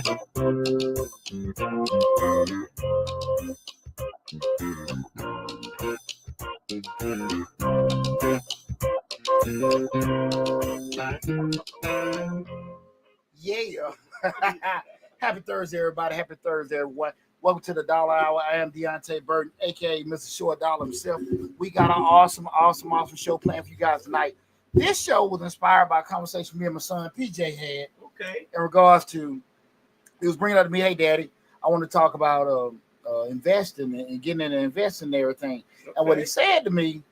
Yeah. Happy Thursday, everybody. Happy Thursday, everyone. Welcome to the Dollar Hour. I am Deonte Burden, aka Mr. Short Dollar himself. We got an awesome show planned for you guys tonight. This show was inspired by a conversation me and my son PJ had. Okay. In regards to, he was bringing up to me, hey, Daddy, I want to talk about investing and getting into investing and everything. Okay. And what he said to me,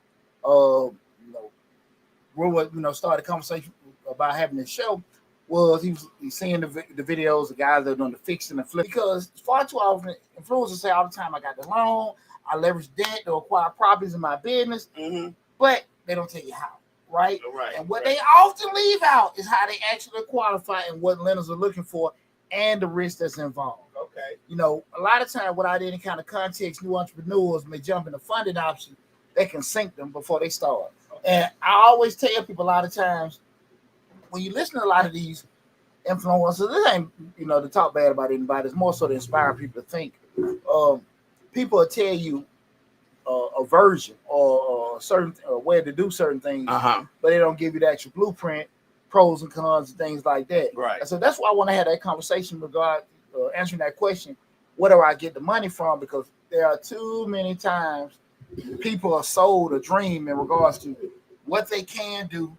started a conversation about having this show. Was he's seeing the videos, the guys that are doing the fixing and flip, because far too often influencers say all the time, I got the loan, I leverage debt to acquire properties in my business, but they don't tell you how, right? And what they often leave out is how they actually qualify and what lenders are looking for and the risk that's involved. Okay. You know, a lot of times without any kind of context, new entrepreneurs may jump into funding options that can sink them before they start. Okay. And I always tell people a lot of times, when you listen to a lot of these influencers, this ain't, to talk bad about anybody. It's more so to inspire people to think. People will tell you a version or a certain way to do certain things, but they don't give you the actual blueprint, pros and cons, and things like that. Right. And so that's why I want to have that conversation regarding answering that question. Where do I get the money from? Because there are too many times people are sold a dream in regards to what they can do.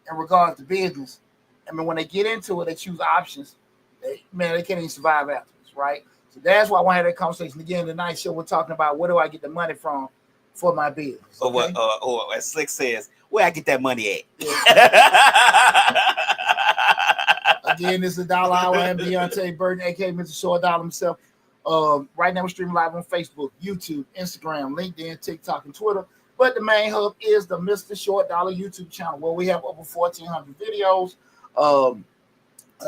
In regards to business, I mean, when they get into it, they choose options. They can't even survive afterwards, right? So that's why I want to have that conversation again tonight. Show we're talking about where do I get the money from for my business? Okay? Or as Slick says, where I get that money at? Yeah. Again, this is Dollar Hour. I'm Deonte Burden, aka Mr. Short Dollar himself. Right now we're streaming live on Facebook, YouTube, Instagram, LinkedIn, TikTok, and Twitter. But the main hub is the Mr. Short Dollar YouTube channel, where we have over 1,400 videos, an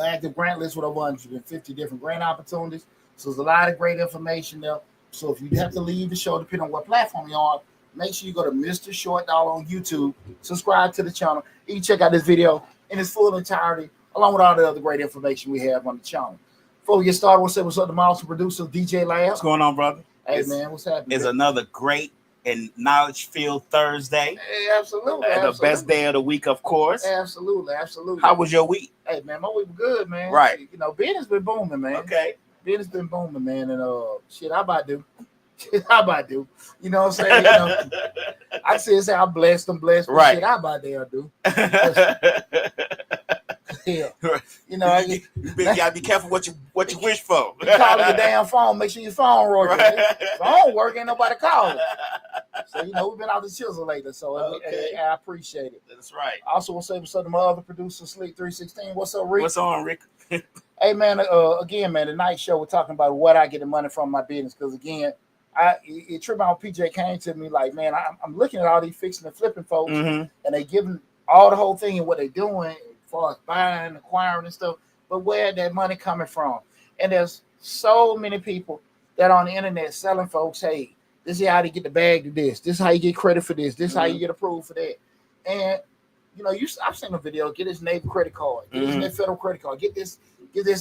active grant list with over 150 different grant opportunities. So there's a lot of great information there. So if you have to leave the show, depending on what platform you're on, make sure you go to Mr. Short Dollar on YouTube, subscribe to the channel. You can check out this video in its full entirety, along with all the other great information we have on the channel. Before we get started, we'll say what's up to my awesome producer, DJ Lab. What's going on, brother? Hey, man, what's happening? It's another great and knowledge-filled Thursday. Hey, absolutely. And the best day of the week, of course. Absolutely. How was your week? Hey, man, my week was good, man. Right. Business been booming, man. Okay. Business been booming, man. And how about do? How about do? You know what I'm saying? I say I'm blessed. Right. Shit, how about they do? Yeah. You gotta be careful what you wish for. You call your damn phone, make sure your phone working. Right. Phone working, ain't nobody calling. So we've been out the chisel lately. So I appreciate it. That's right. I also want to say what's up to my other producer, Sleek 316. What's up, Rick? What's on, Rick? Hey man, again, man, the night show we're talking about what I get the money from my business. Because again, it tripped out. PJ came to me like, man, I'm looking at all these fixing and flipping folks, and they giving all the whole thing and what they're doing as far as buying, acquiring and stuff, but where that money coming from? And there's so many people that are on the internet selling folks, hey, this is how to get the bag to this. This is how you get credit for this. This is how you get approved for that. And I've seen a video, get this neighbor credit card, get this federal credit card, get this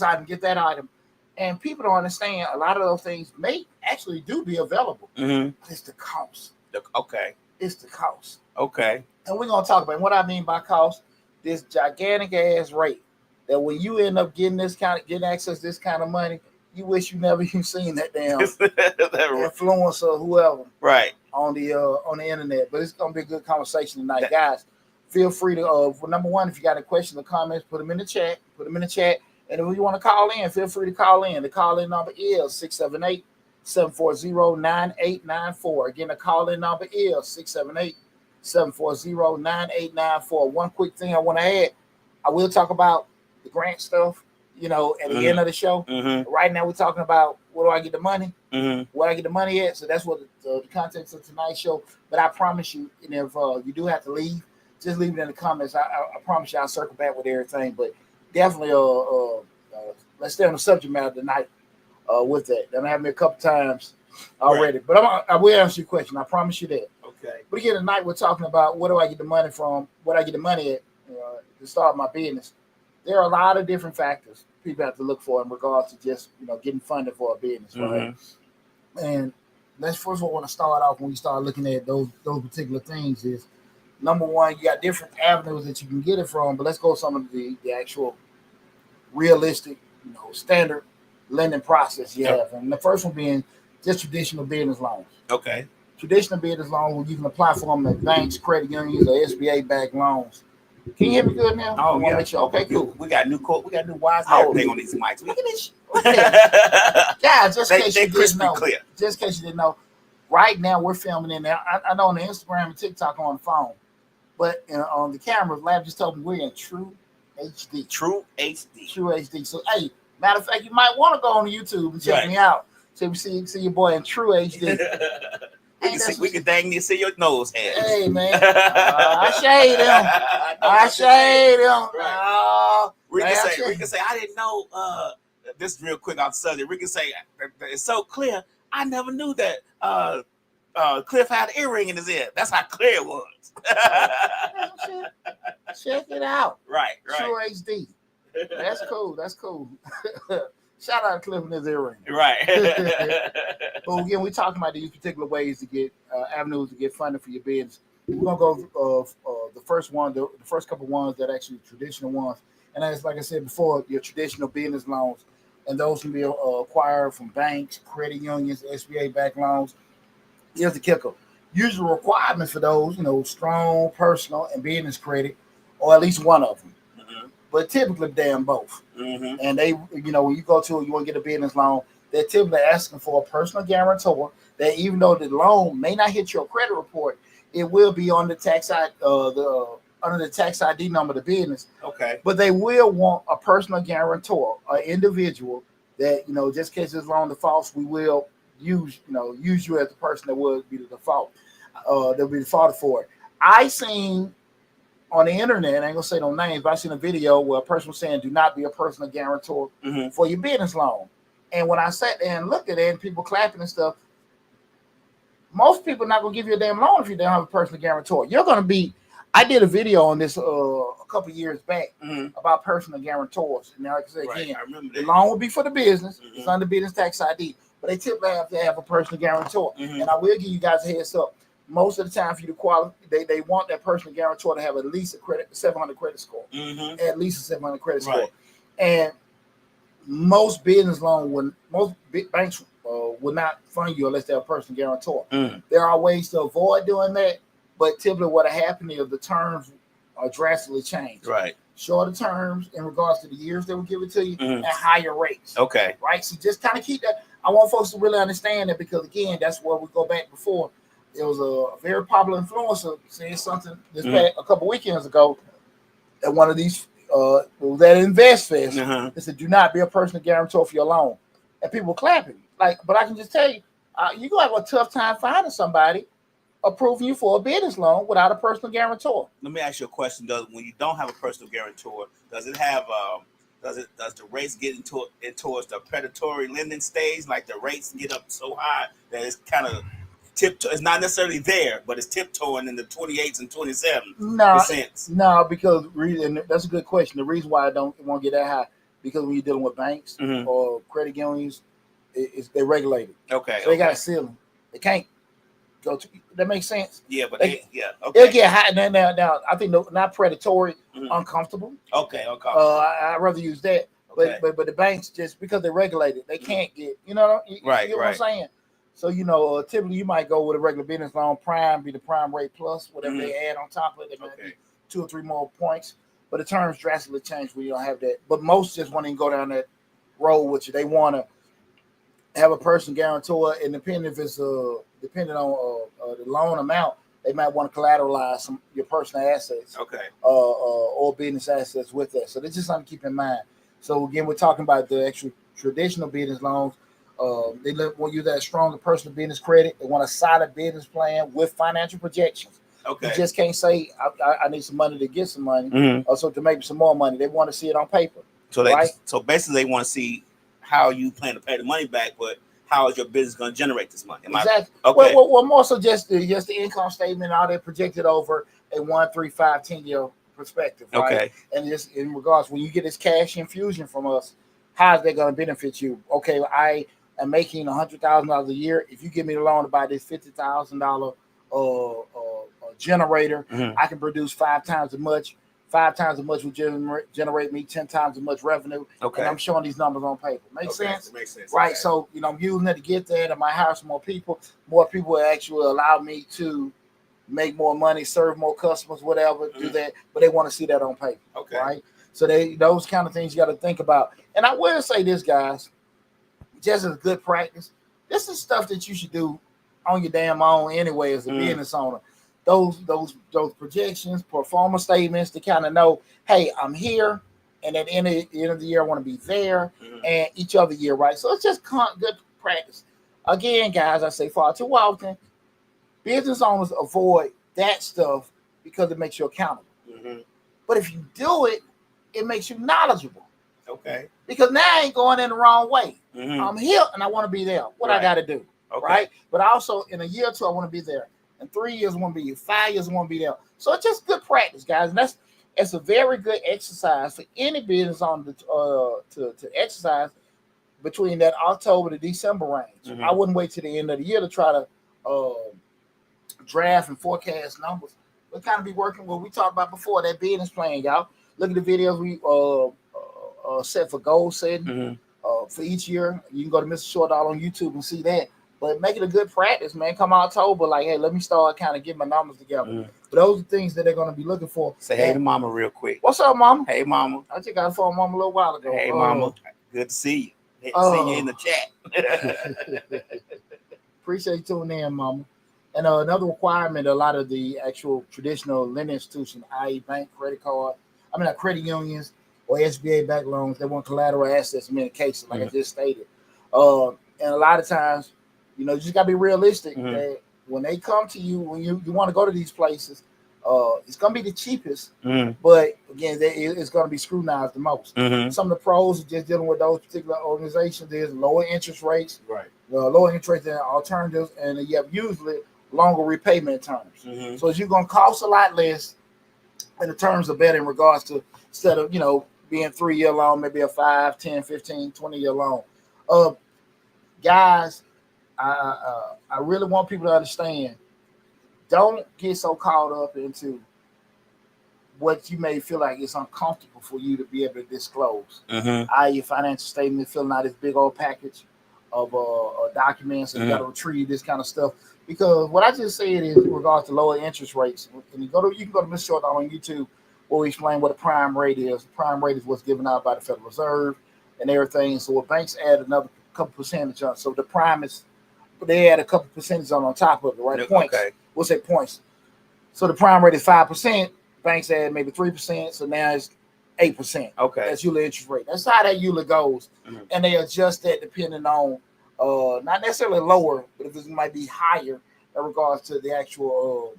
item, get that item. And people don't understand a lot of those things may actually do be available. It's the cost. It's the cost. Okay. And we're gonna talk about what I mean by cost. This gigantic ass rate that when you end up getting access to this kind of money, you wish you never even seen that damn influencer or whoever on the internet. But it's gonna be a good conversation tonight, guys. Feel free to number one, if you got any questions or comments, put them in the chat. And if you want to call in, feel free to call in. The call-in number is 678-740-9894. Again, the call-in number is 678-740-9894. One quick thing I want to add, I will talk about the grant stuff, at the end of the show. Right now, we're talking about where do I get the money? Where I get the money at? So that's what the context of tonight's show. But I promise you, and if you do have to leave, just leave it in the comments. I promise you I'll circle back with everything. But definitely, let's stay on the subject matter tonight with that. That happened a couple times already. Right. But I will answer your question. I promise you that. Okay. But again, tonight we're talking about where do I get the money from, what I get the money at to start my business. There are a lot of different factors people have to look for in regards to just getting funded for a business, right? And let's first of all want to start off when you start looking at those particular things is number one, you got different avenues that you can get it from, but let's go some of the actual realistic, standard lending process you have. And the first one being just traditional business loans. Okay. Traditional business loans where you can apply for them at banks, credit unions, or SBA backed loans. Can you hear me good now? Oh, yeah. Make sure. Okay, cool. We got new wires and everything on these mics. Look at this. Guys, just in case you didn't know. Clear. Just in case you didn't know. Right now, we're filming in there. I know on the Instagram and TikTok on the phone. But on the camera, Lab just told me we're in True HD. True HD. So, hey, matter of fact, you might want to go on YouTube and check me out. So we see your boy in True HD. We can dang near see your nose hairs. Hey, man. I shade him. I shade him. Right. We can say, I didn't know. This is real quick off the subject. We can say, it's so clear. I never knew that Cliff had an earring in his ear. That's how clear it was. Check it out. Right. True HD. That's cool. Shout out to Cliff and his earring. Right. But again, we're talking about these particular ways to get avenues to get funding for your bids. We're gonna go the first one, the first couple ones that actually traditional ones, and that's like I said before, your traditional business loans, and those can be acquired from banks, credit unions, SBA backed loans. Here's the kicker: usual requirements for those, strong personal and business credit, or at least one of them. But typically they're in both. And they, when you go to you want to get a business loan, they're typically asking for a personal guarantor that even though the loan may not hit your credit report, it will be on the tax under the tax ID number of the business. Okay. But they will want a personal guarantor, an individual that, just in case this loan defaults, we will use you as the person that will be the default. They'll be defaulted for it. I seen on the internet, I ain't gonna say no names, but I seen a video where a person was saying, do not be a personal guarantor for your business loan. And when I sat there and looked at it and people clapping and stuff, most people are not gonna give you a damn loan if you don't have a personal guarantor. You're gonna be, I did a video on this a couple years back about personal guarantors. And now, like I said again, I remember the loan will be for the business, it's under business tax ID, but they typically have to have a personal guarantor. And I will give you guys a heads up. Most of the time, for you to qualify, they want that personal guarantor to have at least a 700 credit score, at least a 700 credit score. And most business loan, most banks will not fund you unless they have a personal guarantor. There are ways to avoid doing that, but typically what happens is the terms are drastically changed. Right. Shorter terms in regards to the years they will give it to you, and higher rates. Okay. Right. So just kind of keep that. I want folks to really understand that because again, that's where we go back before. There was a very popular influencer saying something a couple weekends ago at one of these that Invest Fest. They said, "Do not be a personal guarantor for your loan," and people were clapping. But I can just tell you, you're gonna have a tough time finding somebody approving you for a business loan without a personal guarantor. Let me ask you a question: when you don't have a personal guarantor, does it have does the rates get towards the predatory lending stage? Like the rates get up so high that it's kind of it's not necessarily there, but it's tiptoeing in the 28s and 27%. No, because that's a good question. The reason why it won't get that high because when you're dealing with banks or credit unions, they're regulated. Okay. So they got a ceiling. They can't go to. That makes sense. Yeah, but Okay. It'll get high. Now I think not predatory, uncomfortable. Okay. I'd rather use that. Okay. But the banks, just because they're regulated, they can't get. You know what I'm saying? So, typically you might go with a regular business loan, prime, be the prime rate plus, whatever they add on top of it. They might be 2 or 3 more points. But the terms drastically change when you don't have that. But most just want to go down that road with you. They want to have a person guarantor, and depending on the loan amount, they might want to collateralize your personal assets. Okay. Or business assets with that. So that's just something to keep in mind. So again, we're talking about the actual traditional business loans. They want you that stronger personal business credit. They want a solid business plan with financial projections. Okay. You just can't say I need some money to get some money, also to make some more money. They want to see it on paper. So basically, they want to see how you plan to pay the money back, but how is your business going to generate this money? Exactly. Okay. Well, more so just the income statement, all that projected over a 1, 3, 5, 10 year perspective. Right? Okay. And just in regards when you get this cash infusion from us, How's that going to benefit you? Okay, I am making $100,000 a year. If you give me the loan to buy this $50,000 generator, I can produce 5 times as much. 5 times as much will generate me 10 times as much revenue. Okay. And I'm showing these numbers on paper. Makes sense? Makes sense. Right. Okay. So, I'm using it to get there. I might hire some more people. More people will actually allow me to make more money, serve more customers, whatever, do that. But they want to see that on paper. Okay. Right. So those kind of things you got to think about. And I will say this, guys, just as good practice, this is stuff that you should do on your damn own anyway as a business owner. Those projections, performance statements to kind of know, hey, I'm here, and at the end of the year, I want to be there, and each other year, right? So it's just good practice. Again, guys, I say far too often, business owners avoid that stuff because it makes you accountable. But if you do it, it makes you knowledgeable. Okay. Because now I ain't going in the wrong way. I'm here and I want to be there. What I got to do, right? But also in a year or two, I want to be there. In 3 years, I want to be here. 5 years, I want to be there. So it's just good practice, guys. And it's a very good exercise for any business owner to exercise between that October to December range. I wouldn't wait till the end of the year to try to draft and forecast numbers. We'll kind of be working what we talked about before, that business plan, y'all. Look at the videos we set for goal setting for each year. You can go to Mr. Short Dollar on YouTube and see that. But make it a good practice, man. Come October, like, hey, let me start kind of getting my numbers together. But those are things that they're going to be looking for. Say hey to mama real quick. What's up, mama? Hey, mama. I just got a phone mama a little while ago. Hey, mama. Good to see you. See you in the chat. Appreciate you tuning in, mama. And another requirement, a lot of the actual traditional lending institutions, i.e. bank, credit unions, or SBA-backed loans, they want collateral assets in many cases, like I just stated. And a lot of times, you just got to be realistic that when they come to you, when you want to go to these places, it's going to be the cheapest, but again, it's going to be scrutinized the most. Some of the pros of just dealing with those particular organizations is lower interest rates, lower interest rates than alternatives, and you have usually longer repayment terms. So you're going to cost a lot less, and the terms are better in regards to, instead of, being 3-year loan, maybe a 5, 10, 15, 20-year loan. Guys, I really want people to understand, don't get so caught up into what you may feel like it's uncomfortable for you to be able to disclose. I.e. financial statement, filling out this big old package of documents, and you got to retrieve this kind of stuff. Because what I just said is in regards to lower interest rates, and you can go to Mr. Short on YouTube where we explain what a prime rate is. The prime rate is what's given out by the Federal Reserve and everything. So what banks add another couple percentage on. So the prime is, they add a couple percentage on top of it, right? Points. Okay. We'll say points. So the prime rate is 5%. Banks add maybe 3%. So now it's 8%. Okay. That's usually interest rate. That's how that usually goes. And they adjust that depending on not necessarily lower, but if it might be higher in regards to the actual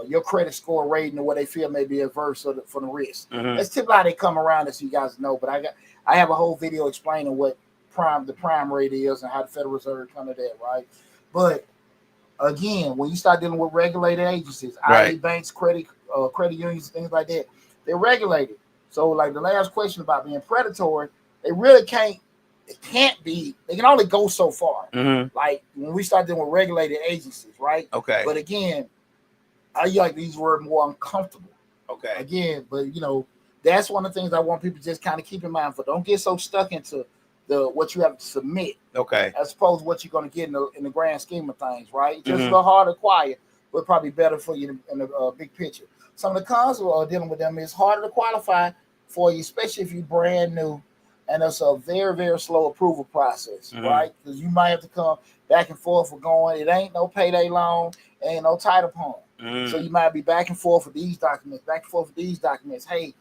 your credit score rating or what they feel may be adverse for the risk. That's typically how they come around, as you guys know. But I have a whole video explaining what the prime rate is and how the Federal Reserve come to that, right? But again, when you start dealing with regulated agencies, i.e. banks, credit unions, things like that, they're regulated. So like the last question about being predatory, they really can't. It can't be. They can only go so far. Like when we start dealing with regulated agencies, right? Okay. But again, I like these words more uncomfortable. Okay. Again, but that's one of the things I want people to just kind of keep in mind. For don't get so stuck into what you have to submit. Okay. As opposed to what you're going to get in the grand scheme of things, right? Just a little hard to acquire, but probably better for you in the big picture. Some of the cons of dealing with them is harder to qualify for you, especially if you're brand new. And it's a very, very slow approval process, right? Because you might have to come back and forth for going. It ain't no payday loan, ain't no title pond. So you might be back and forth with these documents, Hey,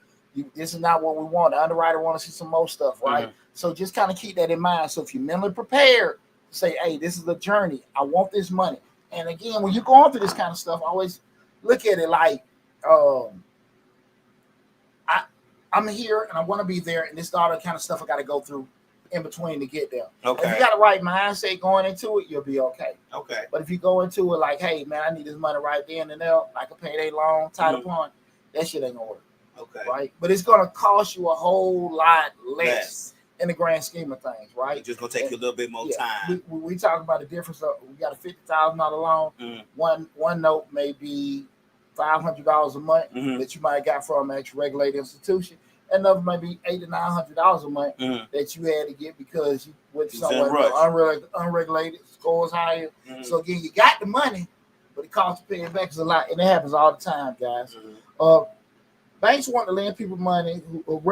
this is not what we want. The underwriter want to see some more stuff, right? So just kind of keep that in mind. So if you're mentally prepared to say, hey, this is the journey. I want this money. And again, when you're going through this kind of stuff, always look at it like, I'm here and I want to be there, and this is all the kind of stuff I got to go through in between to get there. Okay. If you got the right mindset going into it, you'll be okay. Okay. But if you go into it like, hey, man, I need this money right then and there, like a payday loan, title pond, that shit ain't gonna work. Okay. Right. But it's gonna cost you a whole lot less in the grand scheme of things, right? It's just gonna take you a little bit more time. We talk about the difference of we got a $50,000 loan. One note may be $500 a month that you might have got from an actual regulated institution. Another may be $800 to $900 a month that you had to get because you went somewhere unregulated, scores higher. So again, you got the money, but it costs to pay it back is a lot, and it happens all the time, guys. Banks want to lend people money.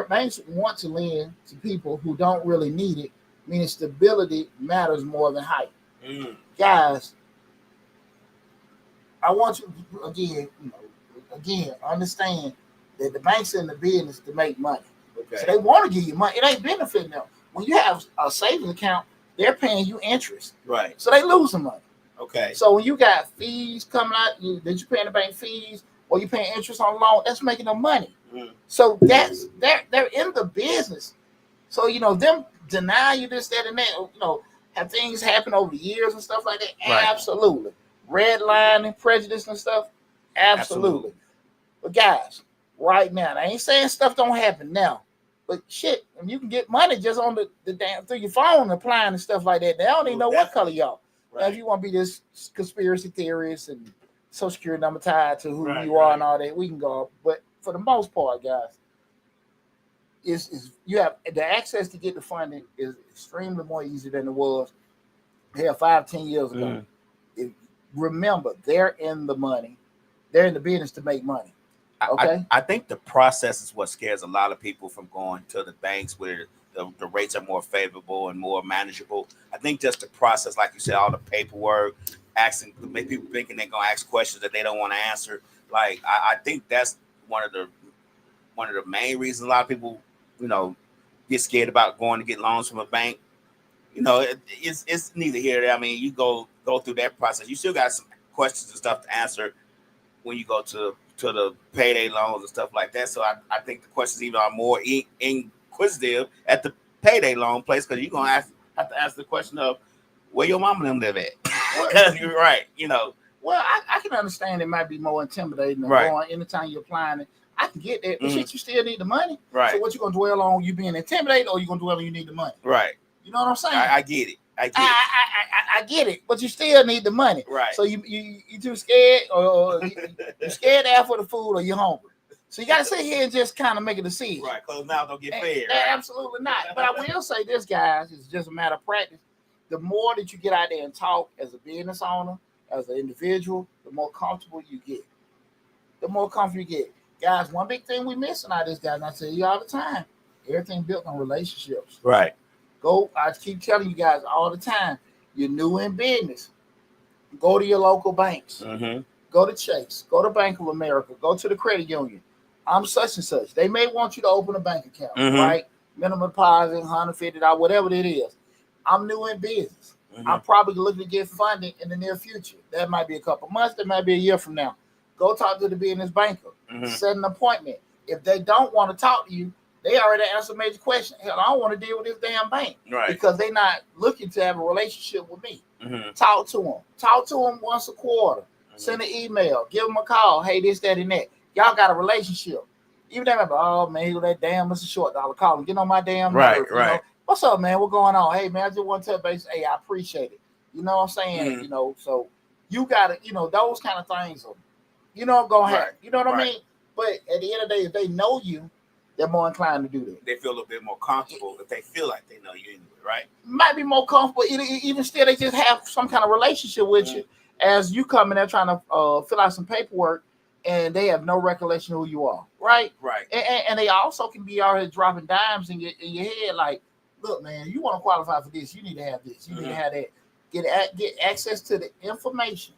Banks want to lend to people who don't really need it, meaning stability matters more than height. Guys, I want you again understand that the banks in the business to make money. Okay. So they want to give you money. It ain't benefiting them. When you have a savings account, they're paying you interest. Right. So they losing money. Okay. So when you got fees coming out, that you paying the bank fees, or you paying interest on loan, that's making them money. So that's they're in the business. So them deny you this, that, and that. Have things happen over the years and stuff like that? Right. Absolutely. Redlining, prejudice and stuff? Absolutely. But guys, right now, I ain't saying stuff don't happen now. But shit, if you can get money just on the damn through your phone applying and stuff like that, they don't even know what color y'all. Right. Now, if you want to be this conspiracy theorist and Social Security number tied to who you are and all that, we can go. But for the most part, guys, is you have the access to get the funding is extremely more easy than it was 5-10 years ago. Remember, they're in the money. They're in the business to make money. Okay. I think the process is what scares a lot of people from going to the banks where the rates are more favorable and more manageable. I think just the process, like you said, all the paperwork, asking, make people thinking they're gonna ask questions that they don't want to answer. Like I think that's one of the main reasons a lot of people, get scared about going to get loans from a bank. It's neither here nor there. I mean, you go through that process. You still got some questions and stuff to answer when you go to the payday loans and stuff like that. So I think the questions even are more inquisitive at the payday loan place because you're gonna have to ask the question of where your mama and them live at. Because you're right, Well, I can understand it might be more intimidating than going anytime you're applying it. I can get that, but shit, you still need the money. Right. So what you gonna dwell on? You being intimidated, or you gonna dwell on you need the money? Right. You know what I'm saying? I get it. I get it, but you still need the money. Right. So you too scared, or you scared to ask for the food, or you're hungry. So you got to sit here and just kind of make a decision. Right. Closed mouth don't get fed. Right? Absolutely not. But I will say this, guys, it's just a matter of practice. The more that you get out there and talk as a business owner, as an individual, the more comfortable you get. The more comfortable you get. Guys, one big thing we missing out of this, guys, and I tell you all the time, everything built on relationships. Right. I keep telling you guys all the time, you're new in business. Go to your local banks. Go to Chase. Go to Bank of America. Go to the credit union. I'm such and such. They may want you to open a bank account, right? Minimum deposit, $150, whatever it is. I'm new in business. I'm probably looking to get funding in the near future. That might be a couple months. That might be a year from now. Go talk to the business banker. Set an appointment. If they don't want to talk to you, they already answered a major question. Hell, I don't want to deal with this damn bank. Right. Because they're not looking to have a relationship with me. Talk to them. Talk to them once a quarter. Send an email. Give them a call. Hey, this, that, and that. Y'all got a relationship. Even if oh man, he was that damn Mr. Short Dollar calling. Get on my damn nerve. Right. What's up, man? What's going on? Hey, man, I just want to touch base. Hey, I appreciate it. You know what I'm saying? So you got to, those kind of things are, going to happen. You know what I mean? But at the end of the day, if they know you, they're more inclined to do that. They feel a little bit more comfortable if they feel like they know you anyway, right? Might be more comfortable. Even still, they just have some kind of relationship with you as you come in there trying to fill out some paperwork, and they have no recollection of who you are, right? Right. And they also can be already dropping dimes in your head, like, look, man, you want to qualify for this, you need to have this, you need to have that. Get access to the information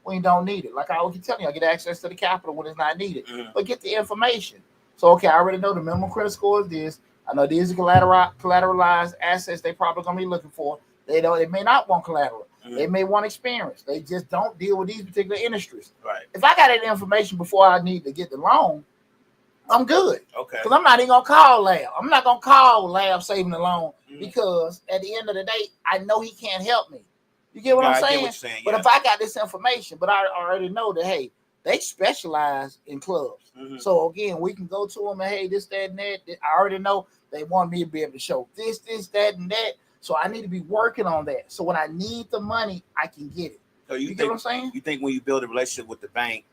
when you don't need it. Like I always keep telling you, I get access to the capital when it's not needed, but get the information. So, okay, I already know the minimum credit score is this. I know these are collateralized assets they probably going to be looking for. They may not want collateral. They may want experience. They just don't deal with these particular industries. Right. If I got that information before I need to get the loan, I'm good. Okay. Because I'm not even going to call Lab. I'm not going to call Lab saving the loan because at the end of the day, I know he can't help me. You get what I'm saying? What you're saying, but if I got this information, but I already know that, hey, they specialize in clubs. Mm-hmm. So again, we can go to them and hey, this, that, and that. I already know they want me to be able to show this, that, and that. So I need to be working on that. So when I need the money, I can get it. So you get what I'm saying? You think when you build a relationship with the bank,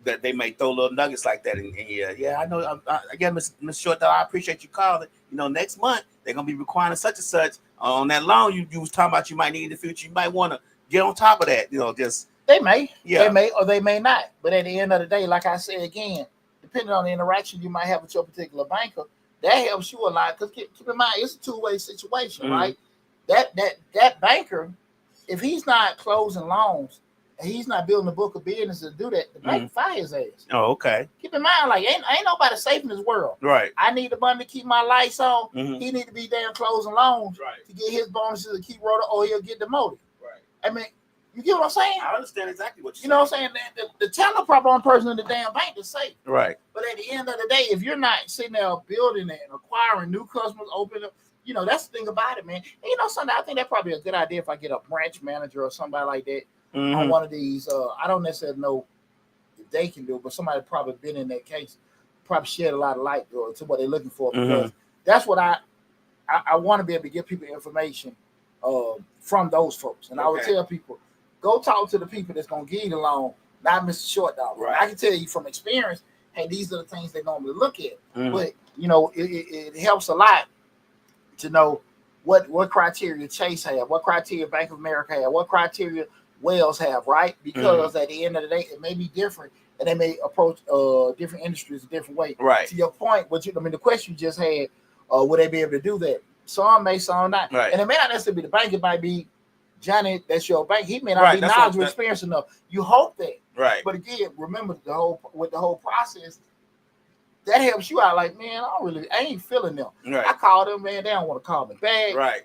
that they may throw little nuggets like that in yeah, I know. Again, Ms. Short, I appreciate you calling. Next month they're gonna be requiring such and such on that loan you was talking about you might need in the future. You might want to get on top of that. Just they may, or they may not. But at the end of the day, like I said again, depending on the interaction you might have with your particular banker, that helps you a lot. Because keep in mind, it's a two-way situation, right? That banker, if he's not closing loans, and he's not building a book of business to do that, the bank fire his ass. Oh, okay. Keep in mind, like ain't nobody safe in this world. Right. I need the money to keep my lights on. He need to be damn closing loans to get his bonuses to keep rolling, or he'll get demoted. Right. I mean, you get what I'm saying? I understand exactly what you're saying. You know what I'm saying? The teller probably one person in the damn bank is safe. Right. But at the end of the day, if you're not sitting there building it and acquiring new customers, opening up, that's the thing about it, man. And something, I think that's probably a good idea if I get a branch manager or somebody like that on one of these. I don't necessarily know if they can do it, but somebody probably been in that case, probably shed a lot of light to what they're looking for, because that's what I want to be able to give people information from those folks. And I would tell people, go talk to the people that's going to give you the loan, not Mr. Short Dollar. Right. I can tell you from experience, hey, these are the things they normally look at. But, it helps a lot to know what criteria Chase have, what criteria Bank of America have, what criteria Wells have, right? Because at the end of the day, it may be different, and they may approach different industries a different way. Right. To your point, the question you just had, would they be able to do that? Some may, some not. Right. And it may not necessarily be the bank. It might be Johnny, that's your bank. He may not be knowledgeable, experience enough. You hope that. Right. But again, remember the whole process, that helps you out. Like, man, I ain't feeling them. Right. I called them, man. They don't want to call me back. Right.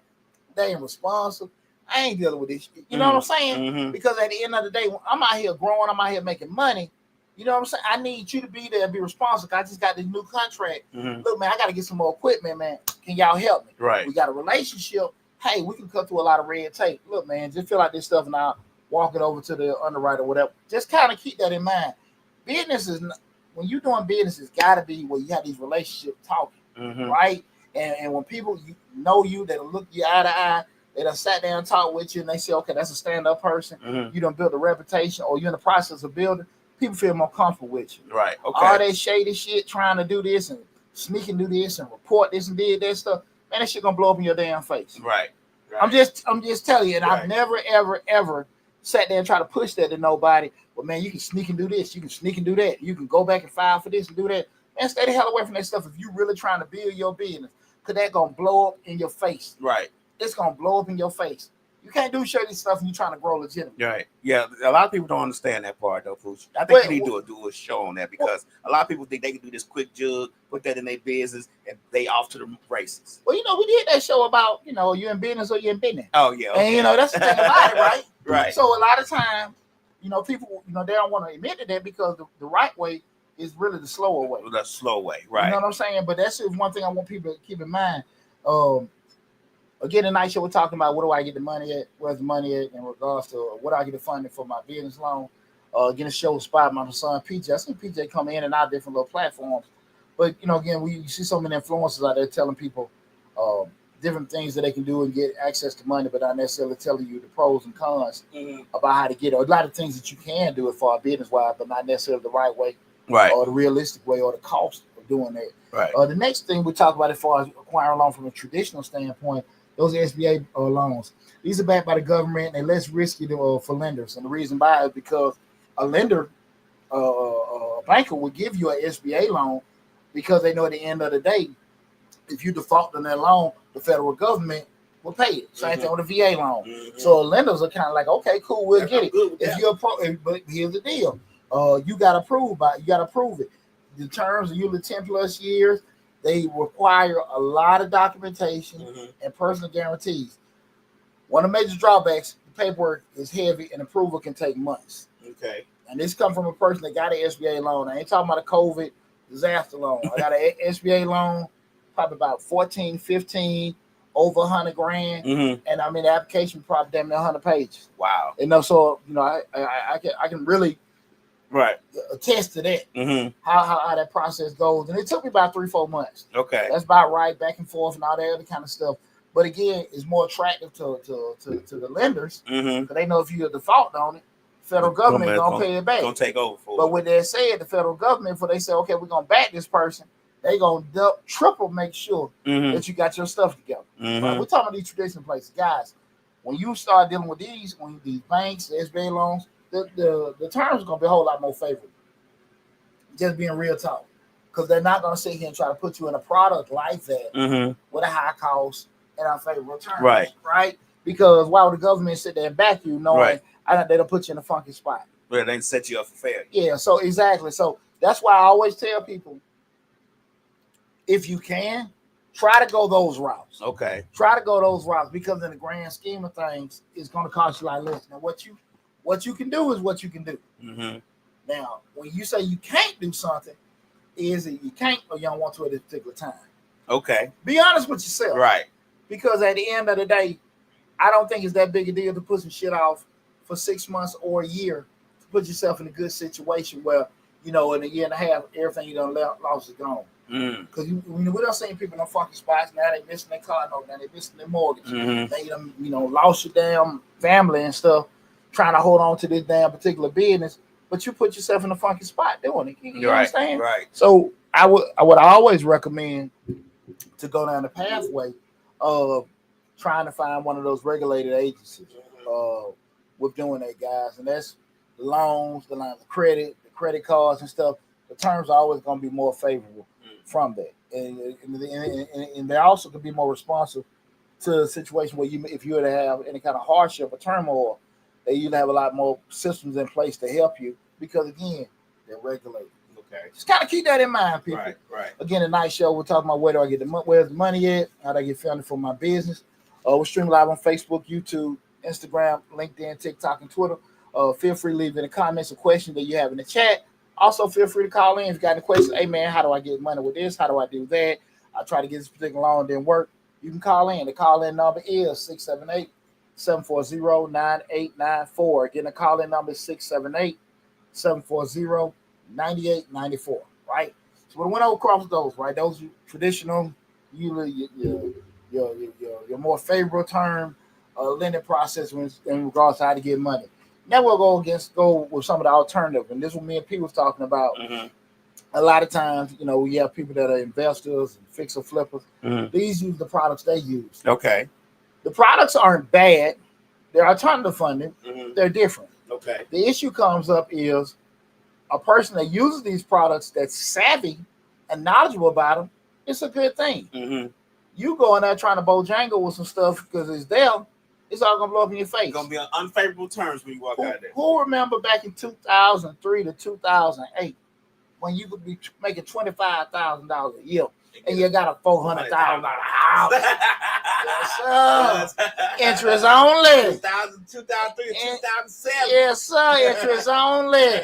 They ain't responsive. I ain't dealing with this shit. You know what I'm saying? Because at the end of the day, when I'm out here growing, I'm out here making money. You know what I'm saying? I need you to be there and be responsible. I just got this new contract. Look, man, I got to get some more equipment, man. Can y'all help me? Right. We got a relationship. Hey, we can cut through a lot of red tape. Look, man, just fill out this stuff and I'll walk it over to the underwriter or whatever. Just kind of keep that in mind. Business is, when you're doing business, it's got to be where you have these relationships talking, right? And when people know you, that'll look you eye to eye, they done sat down and talk with you, and they say, okay, that's a stand-up person. You done built a reputation, or you're in the process of building. People feel more comfortable with you. Right. Okay. All that shady shit, trying to do this and sneak and do this and report this and did that stuff, man, that shit gonna blow up in your damn face. Right. I'm just telling you, and I've never, ever sat there and tried to push that to nobody. But man, you can sneak and do this, you can sneak and do that, you can go back and file for this and do that. Man, stay the hell away from that stuff if you really trying to build your business, because that gonna blow up in your face. Right. It's gonna blow up in your face. You can't do shady stuff when you're trying to grow legitimate. Right. Yeah. A lot of people don't understand that part though, Pooch. I think you need to do a show on that, because a lot of people think they can do this quick jug, put that in their business, and they off to the races. Well, we did that show about, you in business or you in business. Oh yeah. Okay. And that's the thing about it, right? Right. So a lot of times, people, they don't want to admit to that, because the right way is really the slower way. The slow way, right? You know what I'm saying? But that's just one thing I want people to keep in mind. Again, tonight show we're talking about, where do I get the money at? Where's the money at in regards to what do I get the funding for my business loan? Again, the show was inspired by my son PJ. I seen PJ come in and out different little platforms. But again, we see so many influencers out there telling people different things that they can do and get access to money, but not necessarily telling you the pros and cons about how to get it. A lot of things that you can do it for business wise, but not necessarily the right way, right, or the realistic way, or the cost of doing that. Right. The next thing we talk about as far as acquiring a loan from a traditional standpoint, those are SBA loans. These are backed by the government, and they're less risky for lenders. And the reason why is because a lender, a banker, will give you an SBA loan because they know at the end of the day, if you default on that loan, the federal government will pay it. Same thing with a VA loan. So lenders are kind of like, okay, cool, we'll get it. If you're but here's the deal: you got to prove it. The terms are usually 10+ years. They require a lot of documentation and personal guarantees. One of the major drawbacks, the paperwork is heavy and approval can take months. Okay. And this comes from a person that got an SBA loan. I ain't talking about a COVID disaster loan. I got an SBA loan, probably about 14, 15. over 100 grand, and I mean the application probably damn near 100 pages. Wow. So I can really attest to that. How that process goes, and it took me about 3-4 months. Okay, that's about right, back and forth and all that other kind of stuff. But again, it's more attractive to the lenders because they know if you default on it, federal government gonna pay it back. Gonna take over for but it. with that said, the federal government, for they say, okay, we're gonna back this person, they gonna triple make sure that you got your stuff together. Right? We're talking about these traditional places, guys. When you start dealing with these banks, the SBA loans, the terms are gonna be a whole lot more favorable. Just being real talk, because they're not gonna sit here and try to put you in a product like that with a high cost and unfavorable terms. Right? Because why would the government sit there and back you knowing they don't put you in a funky spot? Well, they set you up for failure. Yeah, so exactly. So that's why I always tell people, if you can, try to go those routes. Okay. Try to go those routes, because in the grand scheme of things, it's going to cost you a lot less. Now, what you can do is what you can do. Now, when you say you can't do something, is it you can't or you don't want to at this particular time? Okay. Be honest with yourself. Right. Because at the end of the day, I don't think it's that big a deal to put some shit off for 6 months or a year to put yourself in a good situation where, in a year and a half, everything you done lost is gone. Because we done seen people in them fucking spots. Now they missing their car note. Now they missing their mortgage. They done, lost your damn family and stuff, trying to hold on to this damn particular business. But you put yourself in a funky spot doing it. You understand? Right. So I would always recommend to go down the pathway of trying to find one of those regulated agencies with doing that, guys. And that's the loans, the lines of credit, the credit cards and stuff. The terms are always going to be more favorable from that. And they also can be more responsive to a situation where if you were to have any kind of hardship or turmoil, they usually have a lot more systems in place to help you because, again, they're regulated. Okay. Just kind of keep that in mind, people. Right. Again, tonight's show, we're talking about where do I get where's the money at? How do I get funded for my business? We're streaming live on Facebook, YouTube, Instagram, LinkedIn, TikTok, and Twitter. Feel free to leave in the comments a question that you have in the chat. Also, feel free to call in if you got any questions. Hey, man, how do I get money with this? How do I do that? I try to get this particular loan, didn't work. You can call in. The call-in number is 678-740-9894. Again, the call-in number is 678-740-9894, right? So we went across those, right? Those are traditional, usually your more favorable term lending process in regards to how to get money. Now we'll go with some of the alternative, and this is what me and P was talking about. A lot of times, we have people that are investors and fixer flippers. These use the products they use. Okay. The products aren't bad. They're alternative funding. They're different. Okay. The issue comes up is a person that uses these products that's savvy and knowledgeable about them. It's a good thing. You go in there trying to bojangle with some stuff because it's there. It's all gonna blow up in your face. It's gonna be on unfavorable terms when you walk out there. Who remember back in 2003 to 2008 when you could be making $25,000 a year and you got a $400,000 house? Yes, sir. Interest only. 2003 to 2007. Yes, sir. Interest only.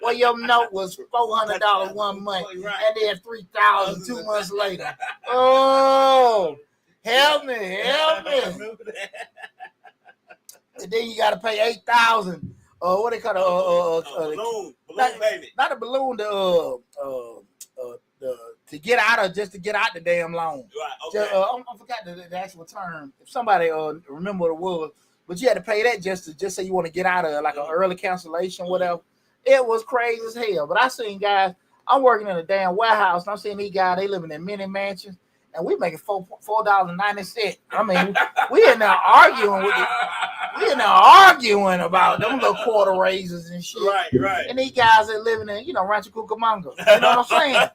Well, your note was $400 1 month, and then $3,000 2 months later. Oh. Help me. And then you got to pay $8,000. What they call balloon payment. Not a balloon. To get out the damn loan. Right. Okay. I forgot the actual term. If somebody remember what it was, but you had to pay that just say you want to get out of like an early cancellation, whatever. It was crazy as hell. But I seen guys. I'm working in a damn warehouse, and I'm seeing these guys. They living in mini mansions. And we making $4.90. I mean, we in there arguing about them little quarter raises and shit. Right. And these guys are living in, Rancho Cucamonga. You know what I'm saying?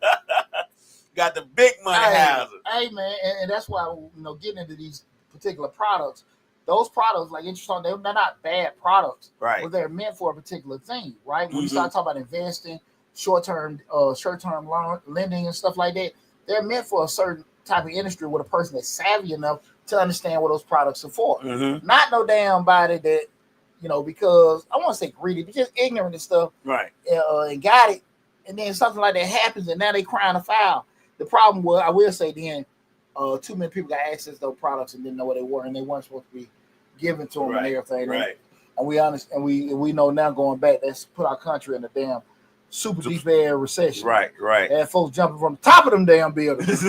Got the big money houses. Hey, man, and that's why getting into these particular products. Those products, like interest on, they're not bad products. Right. But they're meant for a particular thing, right? When you start talking about investing, short-term loan lending and stuff like that, they're meant for a certain type of industry with a person that's savvy enough to understand what those products are for. Not no damn body that, because I want to say greedy, but just ignorant and stuff. Right. And got it. And then something like that happens and now they crying a foul. The problem was, I will say then, too many people got access to those products and didn't know what they were, and they weren't supposed to be given to them and everything. Right. And we honest, and we know now going back, that's put our country in a damn super deep air recession. Right. And folks jumping from the top of them damn buildings.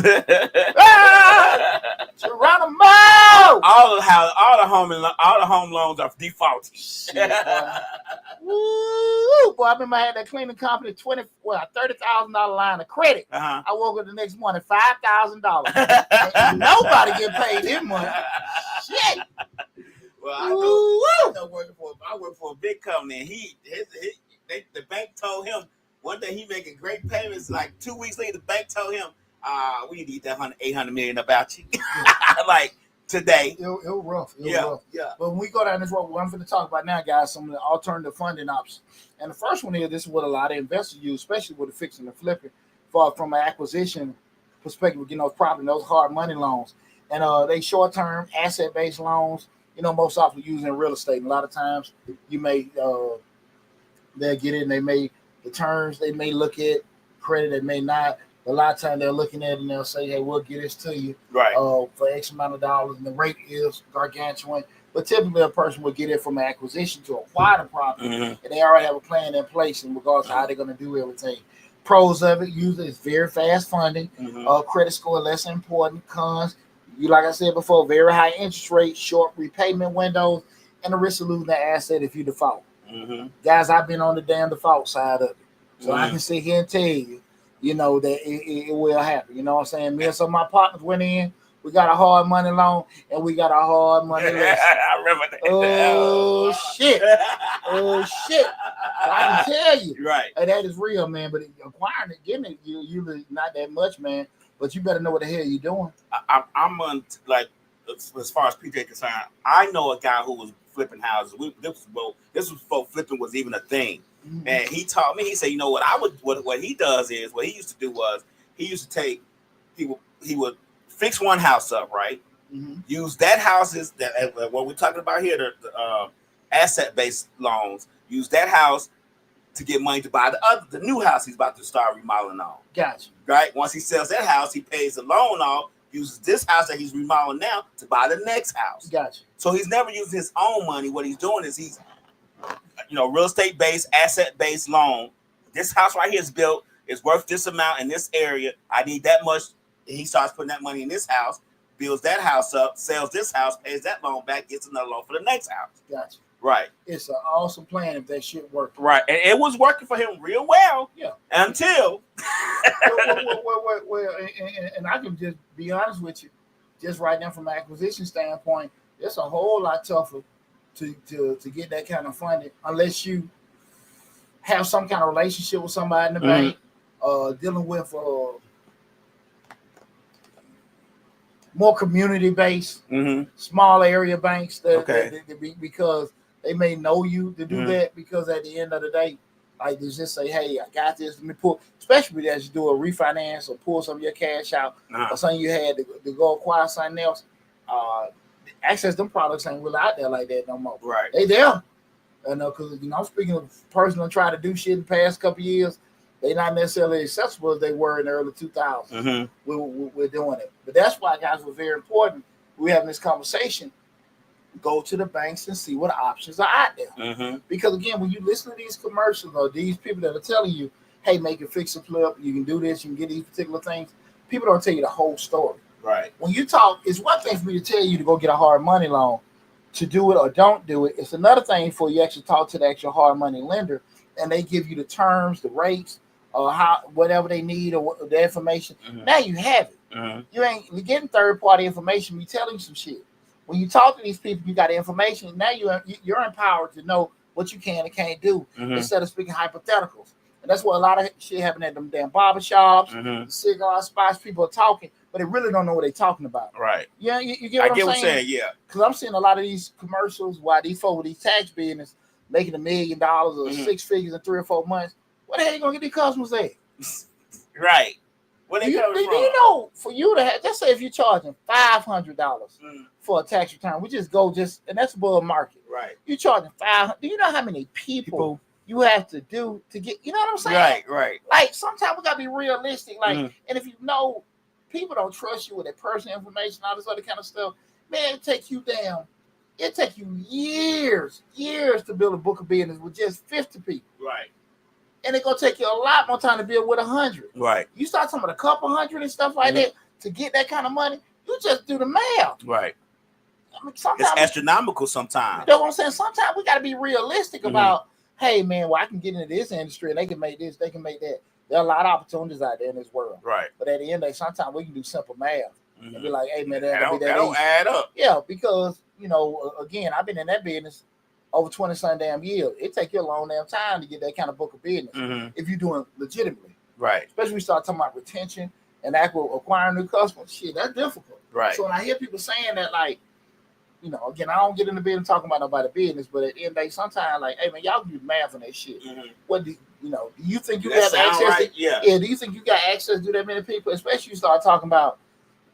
Geronimo! All the home loans are defaulted. Shit, woo, boy! I remember I had that cleaning company $30,000 line of credit. I woke up the next morning $5,000. Nobody get paid this money. Shit. Well, I work for a big company, and the bank told him one day he making great payments. Like 2 weeks later, the bank told him, "We need that $800 million about you." Like today, it was rough. Yeah. But when we go down this road, what I'm going to talk about now, guys, some of the alternative funding options. And the first one is this is what a lot of investors use, especially with the fixing and flipping, from an acquisition perspective. Probably those hard money loans, and they short term asset based loans. Most often used in real estate. And a lot of times you may they'll get it and the terms they may look at, credit they may not. A lot of times they're looking at it and they'll say, hey, we'll get this to you for X amount of dollars, and the rate is gargantuan. But typically a person will get it from an acquisition to acquire the property, and they already have a plan in place in regards to how they're going to do everything. Pros of it, usually it's very fast funding, credit score less important. Cons, like I said before, very high interest rate, short repayment windows, and the risk of losing the asset if you default. Guys, I've been on the damn default side of it, so I can sit here and tell you, that it will happen. You know what I'm saying? Me and some of my partners went in. We got a hard money loan and we got a hard money lesson. I remember that. Oh shit! I can tell you, right? And that is real, man. But acquiring it, getting it, you not that much, man. But you better know what the hell you're doing. I'm on, like, as far as PJ concerned, I know a guy who was flipping houses. This was before flipping was even a thing. And he taught me. He said, what he does is, what he used to do was, he would fix one house up, right? Use that houses what we're talking about here, the asset-based loans. Use that house to get money to buy the new house he's about to start remodeling on. Gotcha. Right? Once he sells that house, he pays the loan off, uses this house that he's remodeling now to buy the next house. Gotcha. So he's never using his own money. What he's doing is he's, real estate-based, asset-based loan. This house right here is built, is worth this amount in this area. I need that much. He starts putting that money in this house, builds that house up, sells this house, pays that loan back, gets another loan for the next house. Gotcha. Right. It's an awesome plan if that shit worked. Right. And it was working for him real well. Yeah. Until. well, and I can just be honest with you, just right now from an acquisition standpoint, it's a whole lot tougher to get that kind of funding unless you have some kind of relationship with somebody in the bank, dealing with more community-based, small area banks because they may know you to do that, because at the end of the day, like they just say, hey, I got this, let me pull, especially as you do a refinance or pull some of your cash out or something you had to go acquire something else. Access them products ain't really out there like that no more. Right. They there. Because I'm speaking of a person who tried to do shit in the past couple of years. They're not necessarily accessible as they were in the early 2000s. We're doing it. But that's why, guys, was very important. We're having this conversation. Go to the banks and see what options are out there. Because, again, when you listen to these commercials or these people that are telling you, hey, make it fix and flip, you can do this, you can get these particular things, people don't tell you the whole story. Right. When you talk, it's one thing for me to tell you to go get a hard money loan, to do it or don't do it. It's another thing for you actually talk to the actual hard money lender, and they give you the terms, the rates, whatever they need or the information. Now you have it. You're getting third party information. We telling you some shit. When you talk to these people, you got the information. Now you're empowered to know what you can and can't do instead of speaking hypotheticals. And that's what a lot of shit happen at them damn barbershops, cigar spots. People are talking, but they really don't know what they're talking about. Right. Yeah, you get what I'm saying? Yeah. Because I'm seeing a lot of these commercials while these folks with these tax business making $1 million or six figures in 3 or 4 months. What the hell you gonna get these customers at? Right. What you know, for you to have, just say if you're charging $500 for a tax return, we just go and that's above market. Right. You're charging $500. Do you know how many people you have to do to get? You know what I'm saying? Right. Like sometimes we gotta be realistic. Like, and if you know people don't trust you with their personal information, all this other kind of stuff, man, it take you years to build a book of business with just 50 people. Right. And it's gonna take you a lot more time to build with 100. Right. You start talking about a couple hundred and stuff like that to get that kind of money, you just do the math. Right. I mean, sometimes it's astronomical sometimes. You know what I'm saying? Sometimes we got to be realistic about, hey, man, well, I can get into this industry and they can make this, they can make that. There are a lot of opportunities out there in this world. Right. But at the end of the day, sometimes we can do simple math and be like, hey, man, that don't add up. Yeah, because, you know, again, I've been in that business over 20-some damn years. It takes you a long damn time to get that kind of book of business if you're doing legitimately. Right. Especially when we start talking about retention and acquiring new customers. Shit, that's difficult. Right. So when I hear people saying that, like, you know, again, I don't get in the business talking about nobody's business, but at the end of the day, sometimes, like, hey, man, y'all do math on that shit. What do you think you have access right? to? Yeah, do you think you got access to that many people? Especially you start talking about,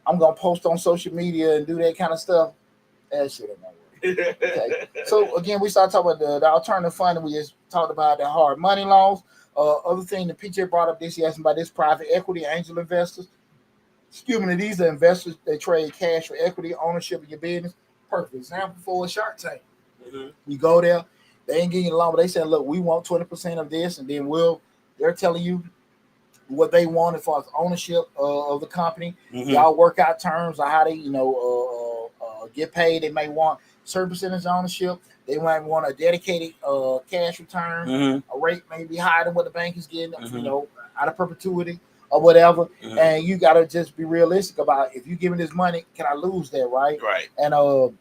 I'm going to post on social media and do that kind of stuff. That shit ain't gonna work. Okay. So, again, we start talking about the alternative fund, and we just talked about the hard money loans. Other thing that PJ brought up this, he asked about this private equity angel investors. Excuse me, these are investors that trade cash for equity ownership of your business. Perfect example for a Shark Tank. You go there, they ain't getting you the loan, but they said, look, we want 20% of this, and then they're telling you what they want as far as ownership of the company. Y'all work out terms on how they, get paid. They may want certain percentage ownership. They might want a dedicated cash return. A rate may be higher than what the bank is getting, out of perpetuity or whatever. And you got to just be realistic about, if you're giving this money, can I lose that, right? Right. And one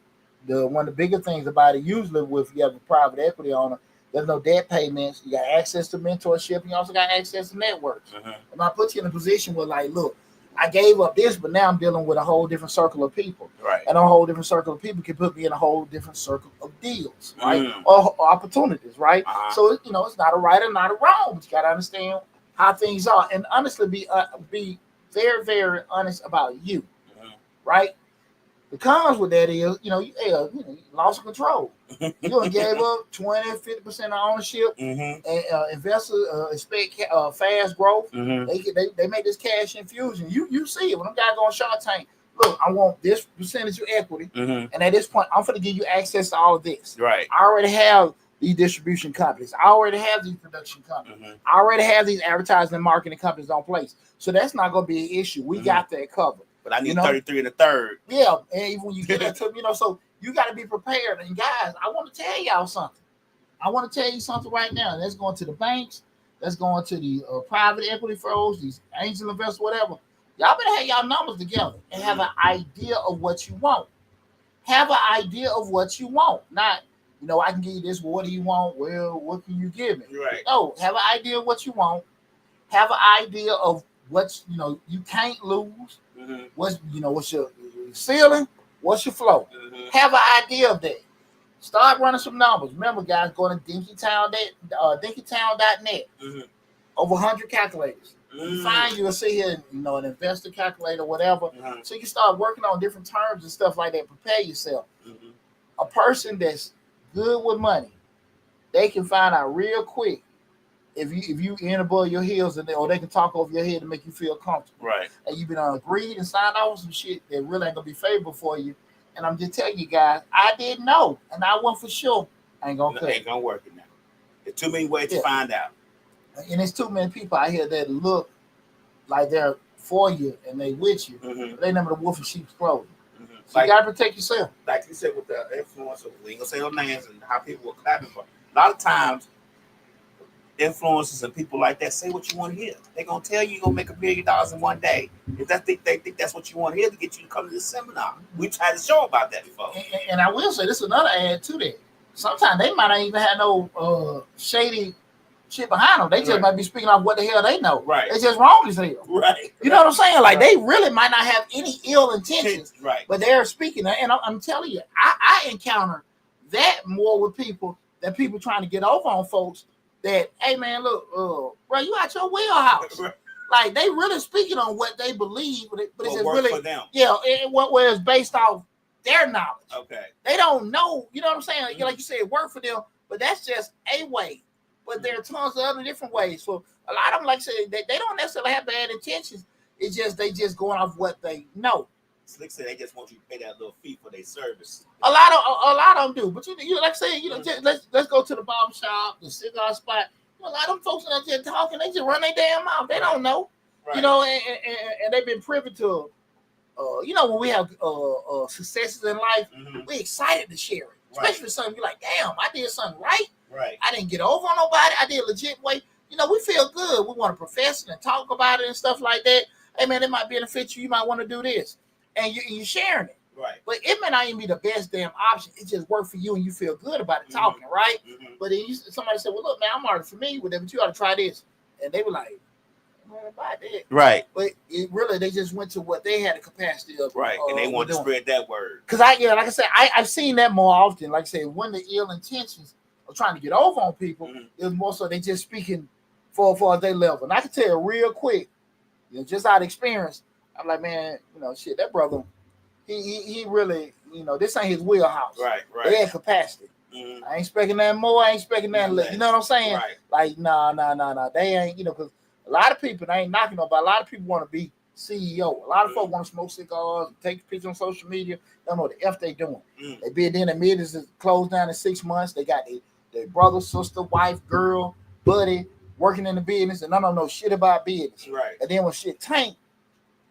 of the bigger things about it, usually if you have a private equity owner, there's no debt payments. You got access to mentorship. And you also got access to networks. And I put you in a position where, like, look, I gave up this, but now I'm dealing with a whole different circle of people. Right. And a whole different circle of people can put me in a whole different circle of deals, right? Or opportunities, right? So, it's not a right or not a wrong, but you got to understand how things are. And honestly, be very, very honest about you, right? The cons with that is, you lost control. You done gave up 20-50% of ownership, and investors expect fast growth. They make this cash infusion. You see it when them guys go on Shark Tank. Look, I want this percentage of equity, and at this point, I'm going to give you access to all of this. Right. I already have these distribution companies. I already have these production companies. I already have these advertising and marketing companies on place. So that's not going to be an issue. We got that covered. But I need 33 and a third. Yeah, and even when you get into, so you got to be prepared. And guys, I want to tell y'all something. I want to tell you something right now. And that's going to the banks. That's going to the private equity firms, these angel investors, whatever. Y'all better have y'all numbers together and have an idea of what you want. Have an idea of what you want. Not, I can give you this. Well, what do you want? Well, what can you give me? Right. No, have an idea of what you want. Have an idea of what you can't lose. What's your ceiling? What's your flow? Have an idea of that. Start running some numbers. Remember, guys, go to dinkytown.net. Over 100 calculators. You find you'll see here, an investor calculator, whatever. So you can start working on different terms and stuff like that. Prepare yourself. A person that's good with money, they can find out real quick if you in above your heels, or they can talk over your head to make you feel comfortable. Right. And you've been agreed and signed off some shit that really ain't gonna be favorable for you. And I'm just telling you guys, I didn't know, and I went for sure. Ain't gonna work it now. There's too many ways to find out. And there's too many people out here that look like they're for you and they with you, but they never the wolf in sheep's clothing. So you gotta protect yourself. Like you said with the influencer, we ain't gonna say no names and how people were clapping for. A lot of times, influencers and people like that say what you want to hear. They're gonna tell you you're gonna make $1 million in one day. If they think that's what you want to hear to get you to come to this seminar. We tried to show about that before. And I will say this is another add to that. Sometimes they might not even have no shady shit behind them. They just might be speaking off what the hell they know. Right. They just wrong as hell. Right. You know what I'm saying? Like they really might not have any ill intentions. Right. But they're speaking. And I'm telling you, I encounter that more with people than people trying to get over on folks that, hey man, look, bro, you out your wheelhouse. Right. Like they really speaking on what they believe, but it's just really for them. Where it's based off their knowledge. Okay. They don't know, you know what I'm saying? Like you said, work for them, but that's just a way. But there are tons of other different ways. So a lot of them, like I said, they don't necessarily have bad intentions. It's just they just going off what they know. Slick said they just want you to pay that little fee for their service. A lot of them do, but you like I say, just, let's go to the barber shop, the cigar spot. A lot of them folks that just talking, they just run their damn mouth. They don't know, and they've been privy to. When we have successes in life, we're excited to share it. Especially for something you're like, damn, I did something right. Right. I didn't get over on nobody. I did a legit way. We feel good. We want to profess it and talk about it and stuff like that. Hey man, it might benefit you. You might want to do this, and you're sharing it. Right. But it may not even be the best damn option. It just worked for you and you feel good about it talking, right? But then somebody said, well, look, man, I'm already familiar with it, but you ought to try this. And they were like, man, I did. Right. But it really, they just went to what they had the capacity of. Right. And they want to spread that word. Because like I said, I've seen that more often. Like I said, when the ill intentions of trying to get over on people, it was more so they just speaking for their level. And I can tell you real quick, just out of experience, I'm like, man, shit, that brother, he really, this ain't his wheelhouse. Right. They had capacity. I ain't expecting that more. I ain't expecting that less. You know what I'm saying? Right. Like, nah. They ain't, because a lot of people, they ain't knocking nobody. A lot of people want to be CEO. A lot of folks want to smoke cigars, take pictures on social media. They don't know what the F they doing. They been in the business is closed down in 6 months. They got their brother, sister, wife, girl, buddy working in the business, and they don't know shit about business. Right. And then when shit tank,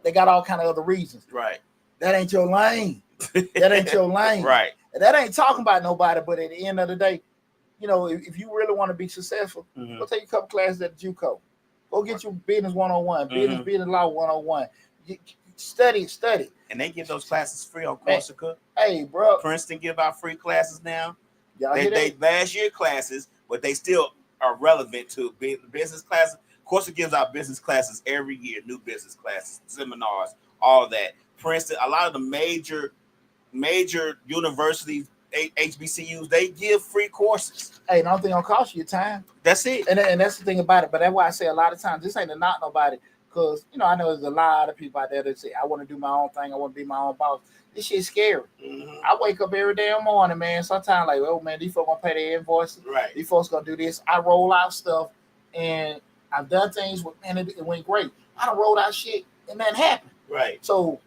they got all kind of other reasons. Right. That ain't your lane. That ain't your lane. Right. And that ain't talking about nobody, but at the end of the day, if you really want to be successful, go take a couple classes at the JUCO. Go get your business 101, business law 101. Study. And they give those classes free on Corsica. Hey, bro. Princeton give out free classes now. They last year classes, but they still are relevant to business classes. Corsica gives out business classes every year, new business classes, seminars, all that. Princeton, a lot of the major universities, HBCUs, they give free courses. Hey, the only thing gonna cost you your time. That's it. And that's the thing about it. But that's why I say a lot of times this ain't to knock nobody, because I know there's a lot of people out there that say, I want to do my own thing, I want to be my own boss. This shit's scary. I wake up every damn morning, man. Sometimes like, oh man, these folks gonna pay their invoices. Right. These folks gonna do this. I roll out stuff, and I've done things with, and it went great. I done rolled out shit and nothing happened. Right. So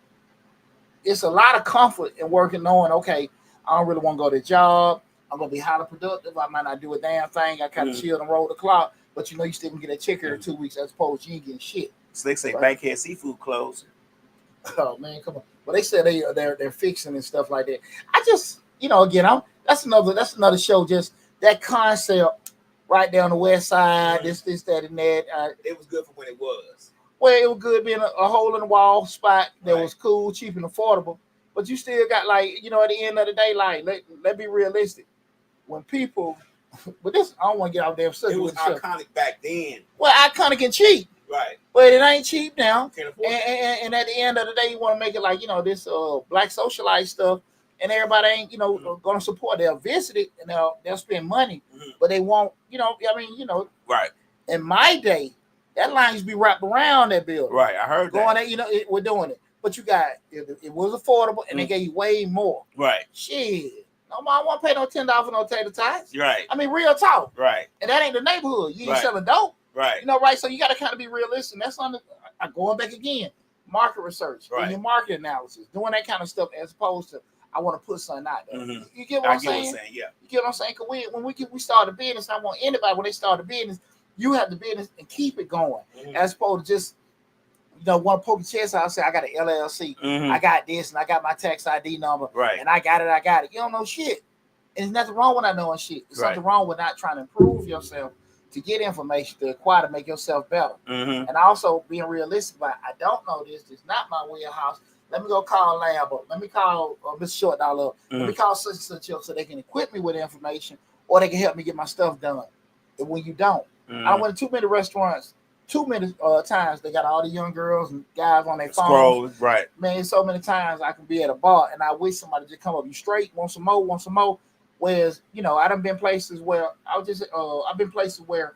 it's a lot of comfort in working, knowing, okay, I don't really want to go to the job. I'm gonna be highly productive. I might not do a damn thing. I kind of chill and roll the clock, but you still can get a check every 2 weeks as opposed to you ain't getting shit. Slick say Bankhead Seafood closed. Oh man, come on. Well, they said they're fixing and stuff like that. I just, again, that's another show. Just that concept right there on the west side. This, that, and that. It was good for when it was. Well, it was good being a hole in the wall spot that was cool, cheap, and affordable. But you still got, like, at the end of the day, like, let be realistic. When people, but this, I don't want to get out there. It was iconic back then. Well, iconic and cheap. Right. But it ain't cheap now. And at the end of the day, you want to make it like, this black socialite stuff, and everybody ain't, going to support. They'll visit it and they'll spend money, but they won't, Right. In my day, that line used to be wrapped around that building. Right. I heard going that. There, we're doing it. But you got, it was affordable, and they gave you way more. Right. Shit. No, I won't pay no $10 for no tater tots. Right. I mean, real talk. Right. And that ain't the neighborhood. You ain't selling dope. Right. Right? So you got to kind of be realistic. That's on going back again. Market research, doing your market analysis, doing that kind of stuff, as opposed to, I want to put something out there. You get what I'm saying? Yeah. You get what I'm saying? Because when we start a business, I want anybody, when they start a business, you have the business and keep it going, as opposed to just, want to poke your chest out and say, I got an LLC, I got this, and I got my tax ID number, and I got it. You don't know shit. And there's nothing wrong with not knowing shit. There's something wrong with not trying to improve yourself, to get information, to acquire, to make yourself better. And also being realistic about, I don't know this. It's not my wheelhouse. Let me go call Lab up. Let me call Mr. Short Dollar up. Let me call such and such up so they can equip me with information, or they can help me get my stuff done. And when you don't, I went to too many restaurants, too many times they got all the young girls and guys on their phones. Right. Man, so many times I can be at a bar and I wish somebody just come up, you straight, want some more. Whereas, I done been places where I've been places where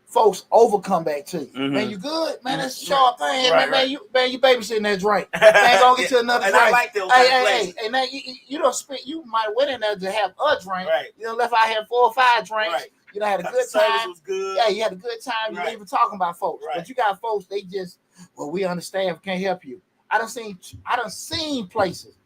folks overcome back to you. Man, you good? Man, that's a sharp thing. Man, you babysitting that drink. Man, go get to another drink. I like those hey, now you don't spend. You might have went in there to have a drink. Right. You left out here 4 or 5 drinks. Right. You had a good service time. Was good. Yeah, you had a good time. You ain't even talking about folks. Right. But you got folks, they just, Well, we understand, we can't help you. I done seen places,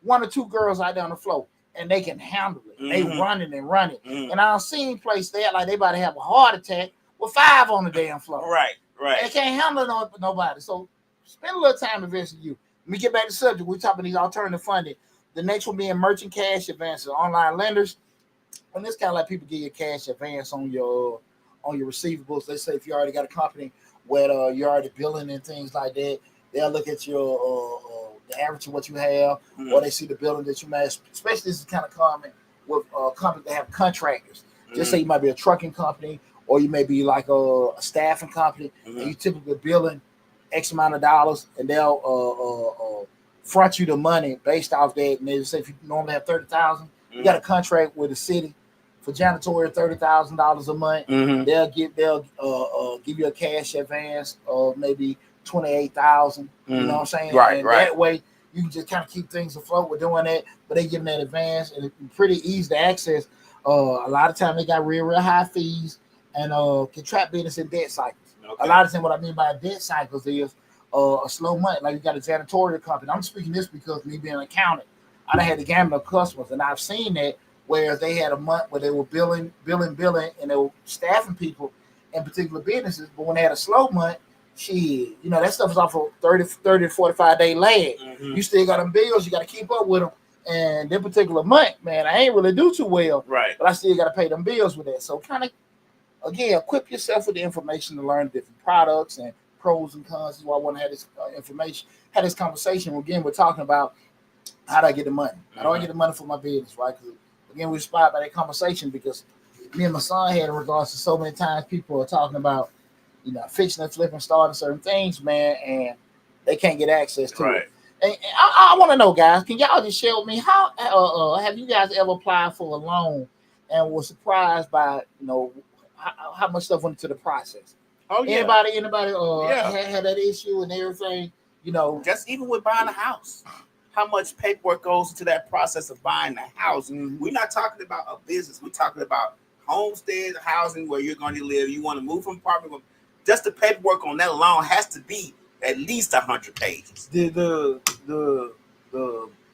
one or two girls out there on the floor, and they can handle it. They running and running. And I done seen places they act like they about to have a heart attack with 5 on the damn floor. Right. They can't handle nobody. So spend a little time investing in you. Let me get back to the subject. We're talking these alternative funding. The next one being merchant cash advances, online lenders. And this kind of like people give you cash advance on your receivables. Let's say if you already got a company where you're already billing and things like that, they'll look at your the average of what you have, or they see the billing that you made. Especially this is kind of common with companies that have contractors. Just say you might be a trucking company, or you may be like a staffing company, and you typically billing X amount of dollars, and they'll front you the money based off that. And they say if you normally have $30,000, you got a contract with the city for janitorial, $30,000 a month. They'll give you a cash advance of maybe $28,000. You know what I'm saying? Right. That way you can just kind of keep things afloat with doing that. But they give them that advance, and it's pretty easy to access. A lot of times they got real high fees, and can trap business in debt cycles. Okay. A lot of times what I mean by debt cycles is a slow month. Like you got a janitorial company. I'm speaking this because me being an accountant, I done had the gamut of customers, and I've seen that where they had a month where they were billing, and they were staffing people in particular businesses. But when they had a slow month, that stuff is off a 30 to 45 day lag. You still got them bills, you got to keep up with them. And that particular month, man, I ain't really do too well. Right. But I still got to pay them bills with that. So kind of, again, equip yourself with the information to learn different products and pros and cons. That's why I want to have this have this conversation. Again, we're talking about how do I get the money? How do I get the money for my business, right? Because again, we're inspired by that conversation because me and my son had in regards to so many times people are talking about, fixing and flipping, starting certain things, man, and they can't get access to it. And I want to know, guys, can y'all just share with me how have you guys ever applied for a loan and was surprised by how much stuff went into the process? Oh yeah. Anybody had that issue and everything? Just even with buying a house, how much paperwork goes into that process of buying a house? We're not talking about a business. We're talking about homestead housing where you're going to live. You want to move from apartment. Just the paperwork on that alone has to be at least 100 pages. The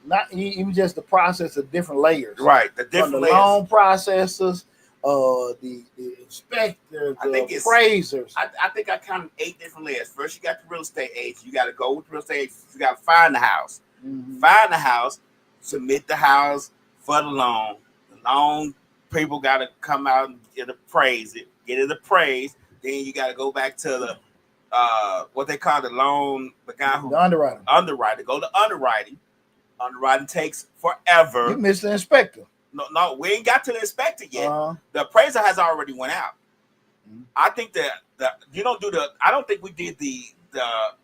not even just the process of different layers. Right, the different layers. Loan processors, the inspector, the appraisers. I think I counted 8 different layers. First, you got the real estate agent. You got to go with the real estate agent. You got to find the house. Find the house, submit the house for the loan. The loan people got to come out and get it appraised. Then you got to go back to the what they call the loan, the guy who the underwriter. Go to underwriting. Underwriting takes forever. You missed the inspector. No, we ain't got to the inspector yet. The appraiser has already went out. I think that you don't do I don't think we did the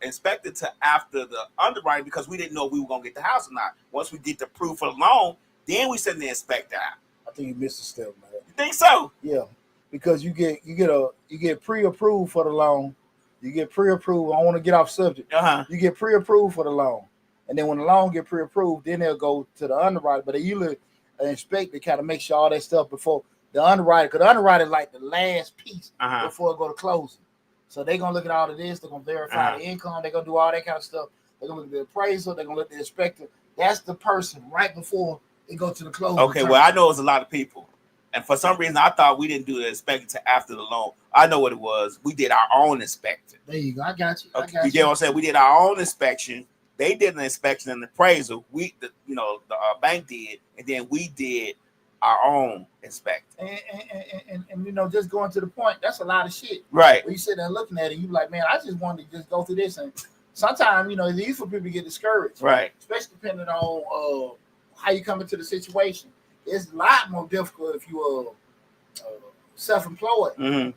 inspector to after the underwriting because we didn't know if we were gonna get the house or not. Once we get the proof for the loan, then we send the inspector out. I think you missed a step, man. You think so? Yeah, because you get pre-approved for the loan. You get pre-approved. I want to get off subject. You get pre-approved for the loan, and then when the loan get pre-approved, then they'll go to the underwriter. But they usually inspect to kind of make sure all that stuff before the underwriter. Because the underwriter is like the last piece before it go to closing. So they're gonna look at all of this. They're gonna verify the income. They're gonna do all that kind of stuff. They're gonna look at the appraisal. They're gonna look at the inspector. That's the person right before it go to the closing. Okay, well I know it's a lot of people. And for some reason, I thought we didn't do the inspection after the loan. I know what it was. We did our own inspection. There you go. I got you. You get what I'm saying? We did our own inspection. They did an inspection and appraisal. The bank did, and then we did our own inspection. And just going to the point, that's a lot of shit. Right. When you sit there looking at it, you like, man, I just wanted to just go through this. And sometimes, it's easy for people to get discouraged. Right. Especially depending on how you come into the situation. It's a lot more difficult if you are self-employed, with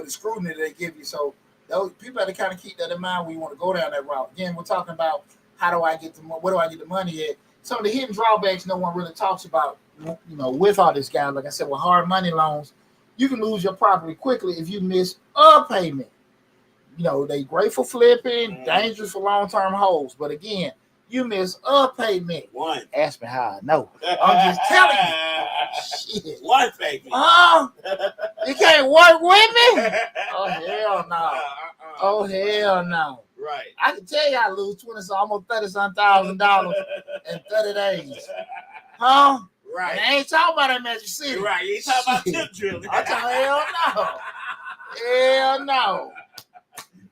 the scrutiny they give you. So those people have to kind of keep that in mind when you want to go down that route. Again, we're talking about where do I get the money at? Some of the hidden drawbacks no one really talks about, with all this guy. Like I said, with hard money loans, you can lose your property quickly if you miss a payment. They great for flipping, dangerous for long-term holds. But again, you miss a payment. One. Ask me how I know. I'm just telling you. Shit. One payment. You can't work with me? Oh, hell no. Oh hell no! Right. I can tell you I lose almost $30,000 in 30 days, huh? Right. And I ain't talking about that Magic City. Right. You ain't talking about tip drilling. I tell hell no.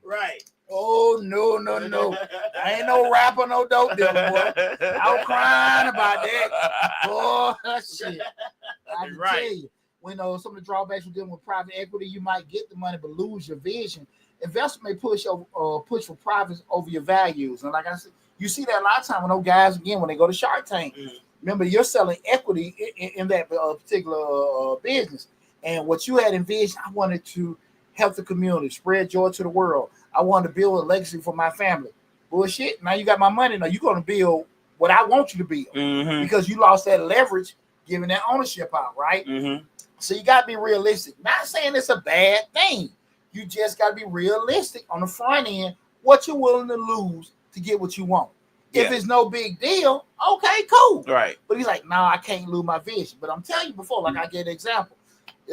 Right. Oh no! I ain't no rapper, no dope dealer, boy. I was crying about that. Oh shit! I can tell you. When some of the drawbacks with dealing with private equity, you might get the money but lose your vision. Investors may push for profits over your values, and like I said, you see that a lot of time when those guys again when they go to Shark Tank. Remember, you're selling equity in that particular business, and what you had envisioned, I wanted to help the community, spread joy to the world. I wanted to build a legacy for my family. Bullshit. Now you got my money. Now you're going to build what I want you to build because you lost that leverage, giving that ownership out, right? So you got to be realistic. Not saying it's a bad thing. You just got to be realistic on the front end, what you're willing to lose to get what you want. If it's no big deal, okay, cool. Right. But he's like, no, I can't lose my vision. But I'm telling you before, like I gave an example.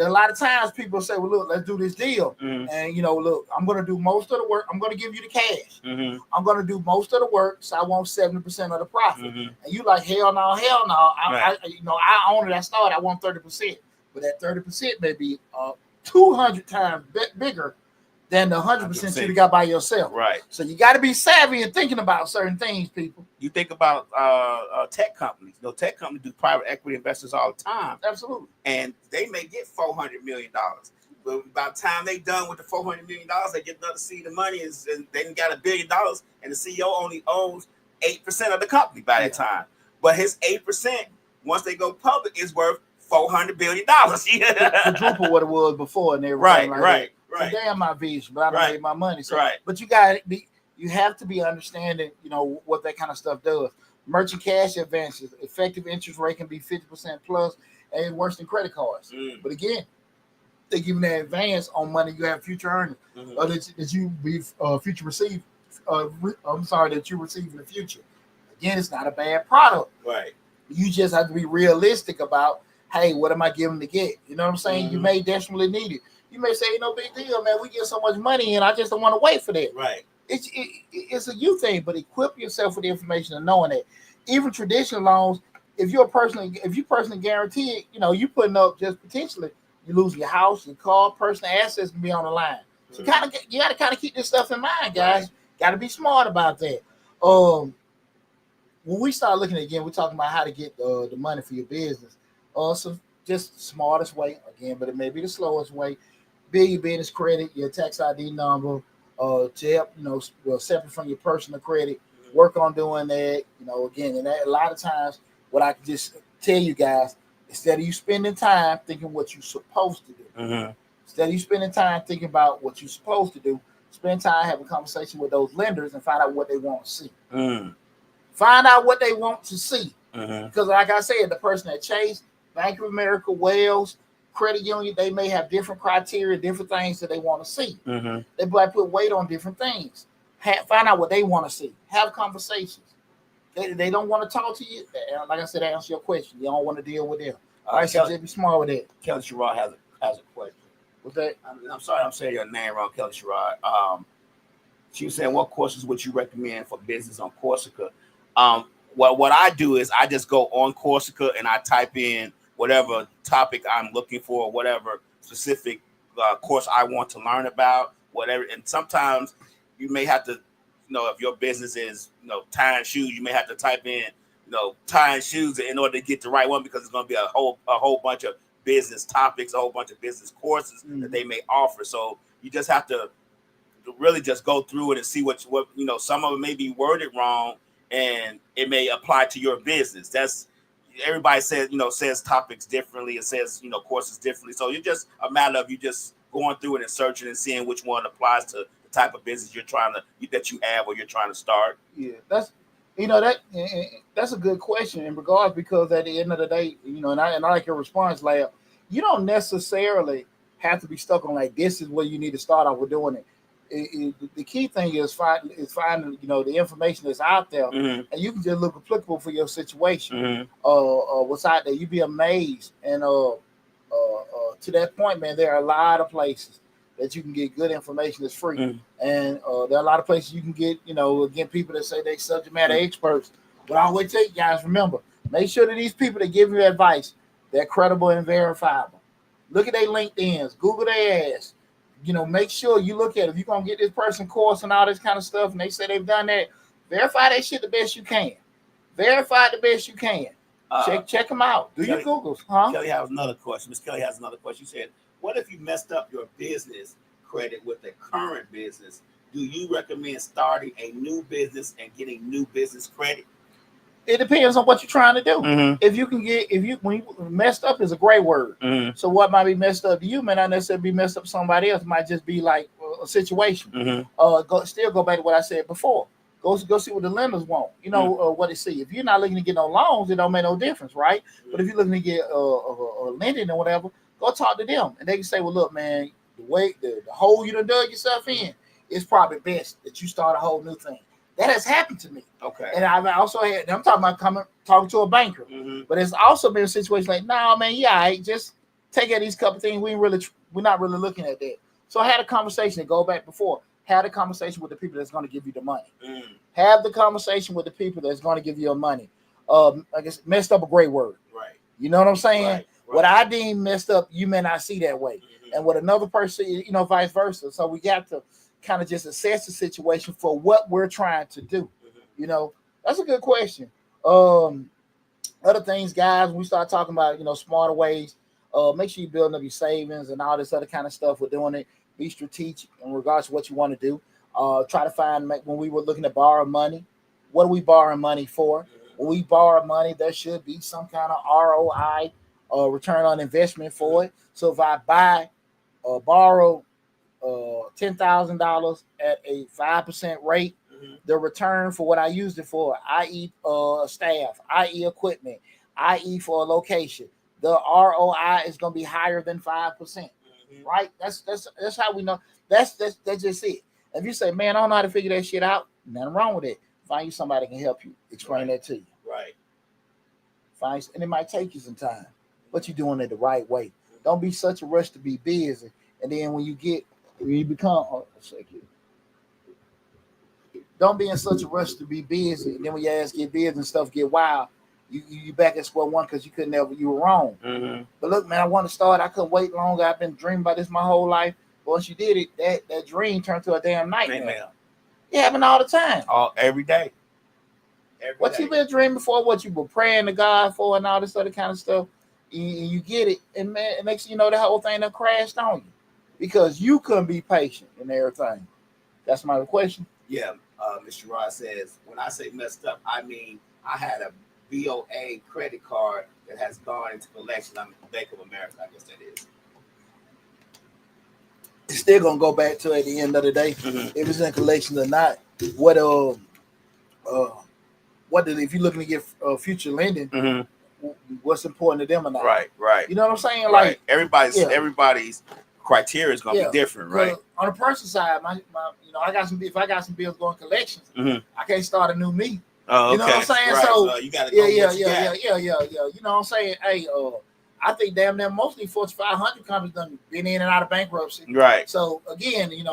A lot of times people say, well, look, let's do this deal. And, look, I'm going to do most of the work. I'm going to give you the cash. I'm going to do most of the work, so I want 70% of the profit. And you like, hell no. I own it. I started. I want 30%. But that 30% may be 200 times bigger than the 100% you got by yourself. Right. So you got to be savvy and thinking about certain things, people. You think about tech companies. Tech companies do private equity investors all the time. Absolutely. And they may get $400 million. But by the time they're done with the $400 million, they get another seed of money, and they got $1 billion, and the CEO only owns 8% of the company by that time. But his 8%, once they go public, is worth $400 billion. Quadruple what it was before, and everything. Right. So damn my vision, but I don't make my money. So, but you have to be understanding, what that kind of stuff does. Merchant cash advances, effective interest rate can be 50% plus, and worse than credit cards. But again, they give you that advance on money you have future earnings, that you be future receive. That you receive in the future. Again, it's not a bad product. Right. You just have to be realistic about, hey, what am I giving to get? You know what I'm saying? You may desperately need it. You may say, no big deal, man. We get so much money and I just don't want to wait for that. Right. It's a you thing, but equip yourself with the information and knowing that. Even traditional loans, if you personally guarantee it, you putting up just potentially, you lose your house, your car, personal assets can be on the line. So you got to kind of keep this stuff in mind, guys. Right. Got to be smart about that. When we start looking again, we're talking about how to get the money for your business. So just the smartest way, again, but it may be the slowest way. Build your business credit, your tax ID number, to help, separate from your personal credit. Work on doing that, again, and that, a lot of times, what I can just tell you guys, instead of you spending time thinking what you're supposed to do, instead of you spending time thinking about what you're supposed to do, spend time having a conversation with those lenders and find out what they want to see. Find out what they want to see. Because like I said, the person that Chase, Bank of America, Wells, Credit Union, they may have different criteria, different things that they want to see. They might put weight on different things. Find out what they want to see. Have conversations. They don't want to talk to you. Like I said, answer your question. You don't want to deal with them. All right, so just be smart with that. Kelly Sherrod has a question. What's that? I'm sorry I'm saying your name wrong, Kelly Sherrod. She was saying, what courses would you recommend for business on Corsica? Well, what I do is I just go on Corsica and I type in whatever topic I'm looking for, whatever specific course I want to learn about, whatever. And sometimes you may have to, if your business is, tying shoes, you may have to type in, tying shoes in order to get the right one, because it's going to be a whole bunch of business topics, a whole bunch of business courses that they may offer. So you just have to really just go through it and see what some of it may be worded wrong and it may apply to your business. That's everybody says topics differently. It says, courses differently. So it's just a matter of you just going through it and searching and seeing which one applies to the type of business that you have or you're trying to start. Yeah, that's a good question in regards, because at the end of the day, and I like your response, Lab. You don't necessarily have to be stuck on like this is where you need to start off with doing it. The key thing is finding the information that's out there, and you can just look applicable for your situation. What's out there, you'd be amazed. And to that point, man, there are a lot of places that you can get good information that's free. And there are a lot of places you can get, again, people that say they subject matter experts. But I always tell you guys, remember, make sure that these people that give you advice, they're credible and verifiable. Look at their LinkedIn's, Google their ass. Make sure you look at it. If you're going to get this person course and all this kind of stuff, and they say they've done that, verify that shit the best you can. Verify the best you can. Check them out. Do your Googles. Kelly has another question. Miss Kelly has another question. She said, what if you messed up your business credit with the current business? Do you recommend starting a new business and getting new business credit? It depends on what you're trying to do. When you messed up is a great word. So what might be messed up to you may not necessarily be messed up to somebody else. It might just be like a situation. Go back to what I said before. Go see what the lenders want. What they see. If you're not looking to get no loans, it don't make no difference, right? But if you're looking to get lending or whatever, go talk to them, and they can say, "Well, look, man, the hole you done dug yourself in, it's probably best that you start a whole new thing." That has happened to me. Okay. And I've also had. I'm talking about talking to a banker, but it's also been a situation like, "No, man, just take out these couple things. We're not really looking at that." So I had a conversation to go back before. Have a conversation with the people that's going to give you the money. Have the conversation with the people that's going to give you your money. I guess messed up a great word. Right. You know what I'm saying? Right. What I deem messed up, you may not see that way. And with another person, vice versa. So we got to kind of just assess the situation for what we're trying to do. That's a good question. Other things, guys, when we start talking about, smarter ways, make sure you're building up your savings and all this other kind of stuff. We're doing it. Be strategic in regards to what you want to do. Try to find, when we were looking to borrow money, what are we borrowing money for? When we borrow money, there should be some kind of ROI, return on investment for it. So if I borrow $10,000 at a 5% rate, the return for what I used it for, i.e. Staff, i.e. equipment, i.e. for a location, the ROI is going to be higher than 5%. Right? That's how we know. That's just it. If you say, "Man, I don't know how to figure that shit out," nothing wrong with it. Find you somebody that can help you explain that to you. Right. And it might take you some time, but you're doing it the right way. Don't be such a rush to be busy, and then when you become don't be in such a rush to be busy, and then when your ass get busy and stuff get wild, you back at square one because you were wrong. But look, man, I want to start. I couldn't wait longer. I've been dreaming about this my whole life. Once you did it, that dream turned to a damn nightmare. It happen all the time. Every day. What you been dreaming for, what you were praying to God for, and all this other kind of stuff, you get it, and man, it makes you know the whole thing that crashed on you because you couldn't be patient and everything. That's my question. Yeah, Mr. Rod says, when I say messed up, I mean I had a BOA credit card that has gone into collection. I'm Bank of America, I guess that is. It's still gonna go back to at the end of the day, if it's in collection or not. What if you're looking to get future lending, what's important to them or not? Right. You know what I'm saying? Right. Like everybody's criteria is gonna be different, right? On the personal side, my if I got some bills going collections, I can't start a new me. Oh, okay. You know what I'm saying? Right. So you gotta yeah. You know what I'm saying? Hey, I think damn near mostly Fortune 500 companies done been in and out of bankruptcy. Right. So again, it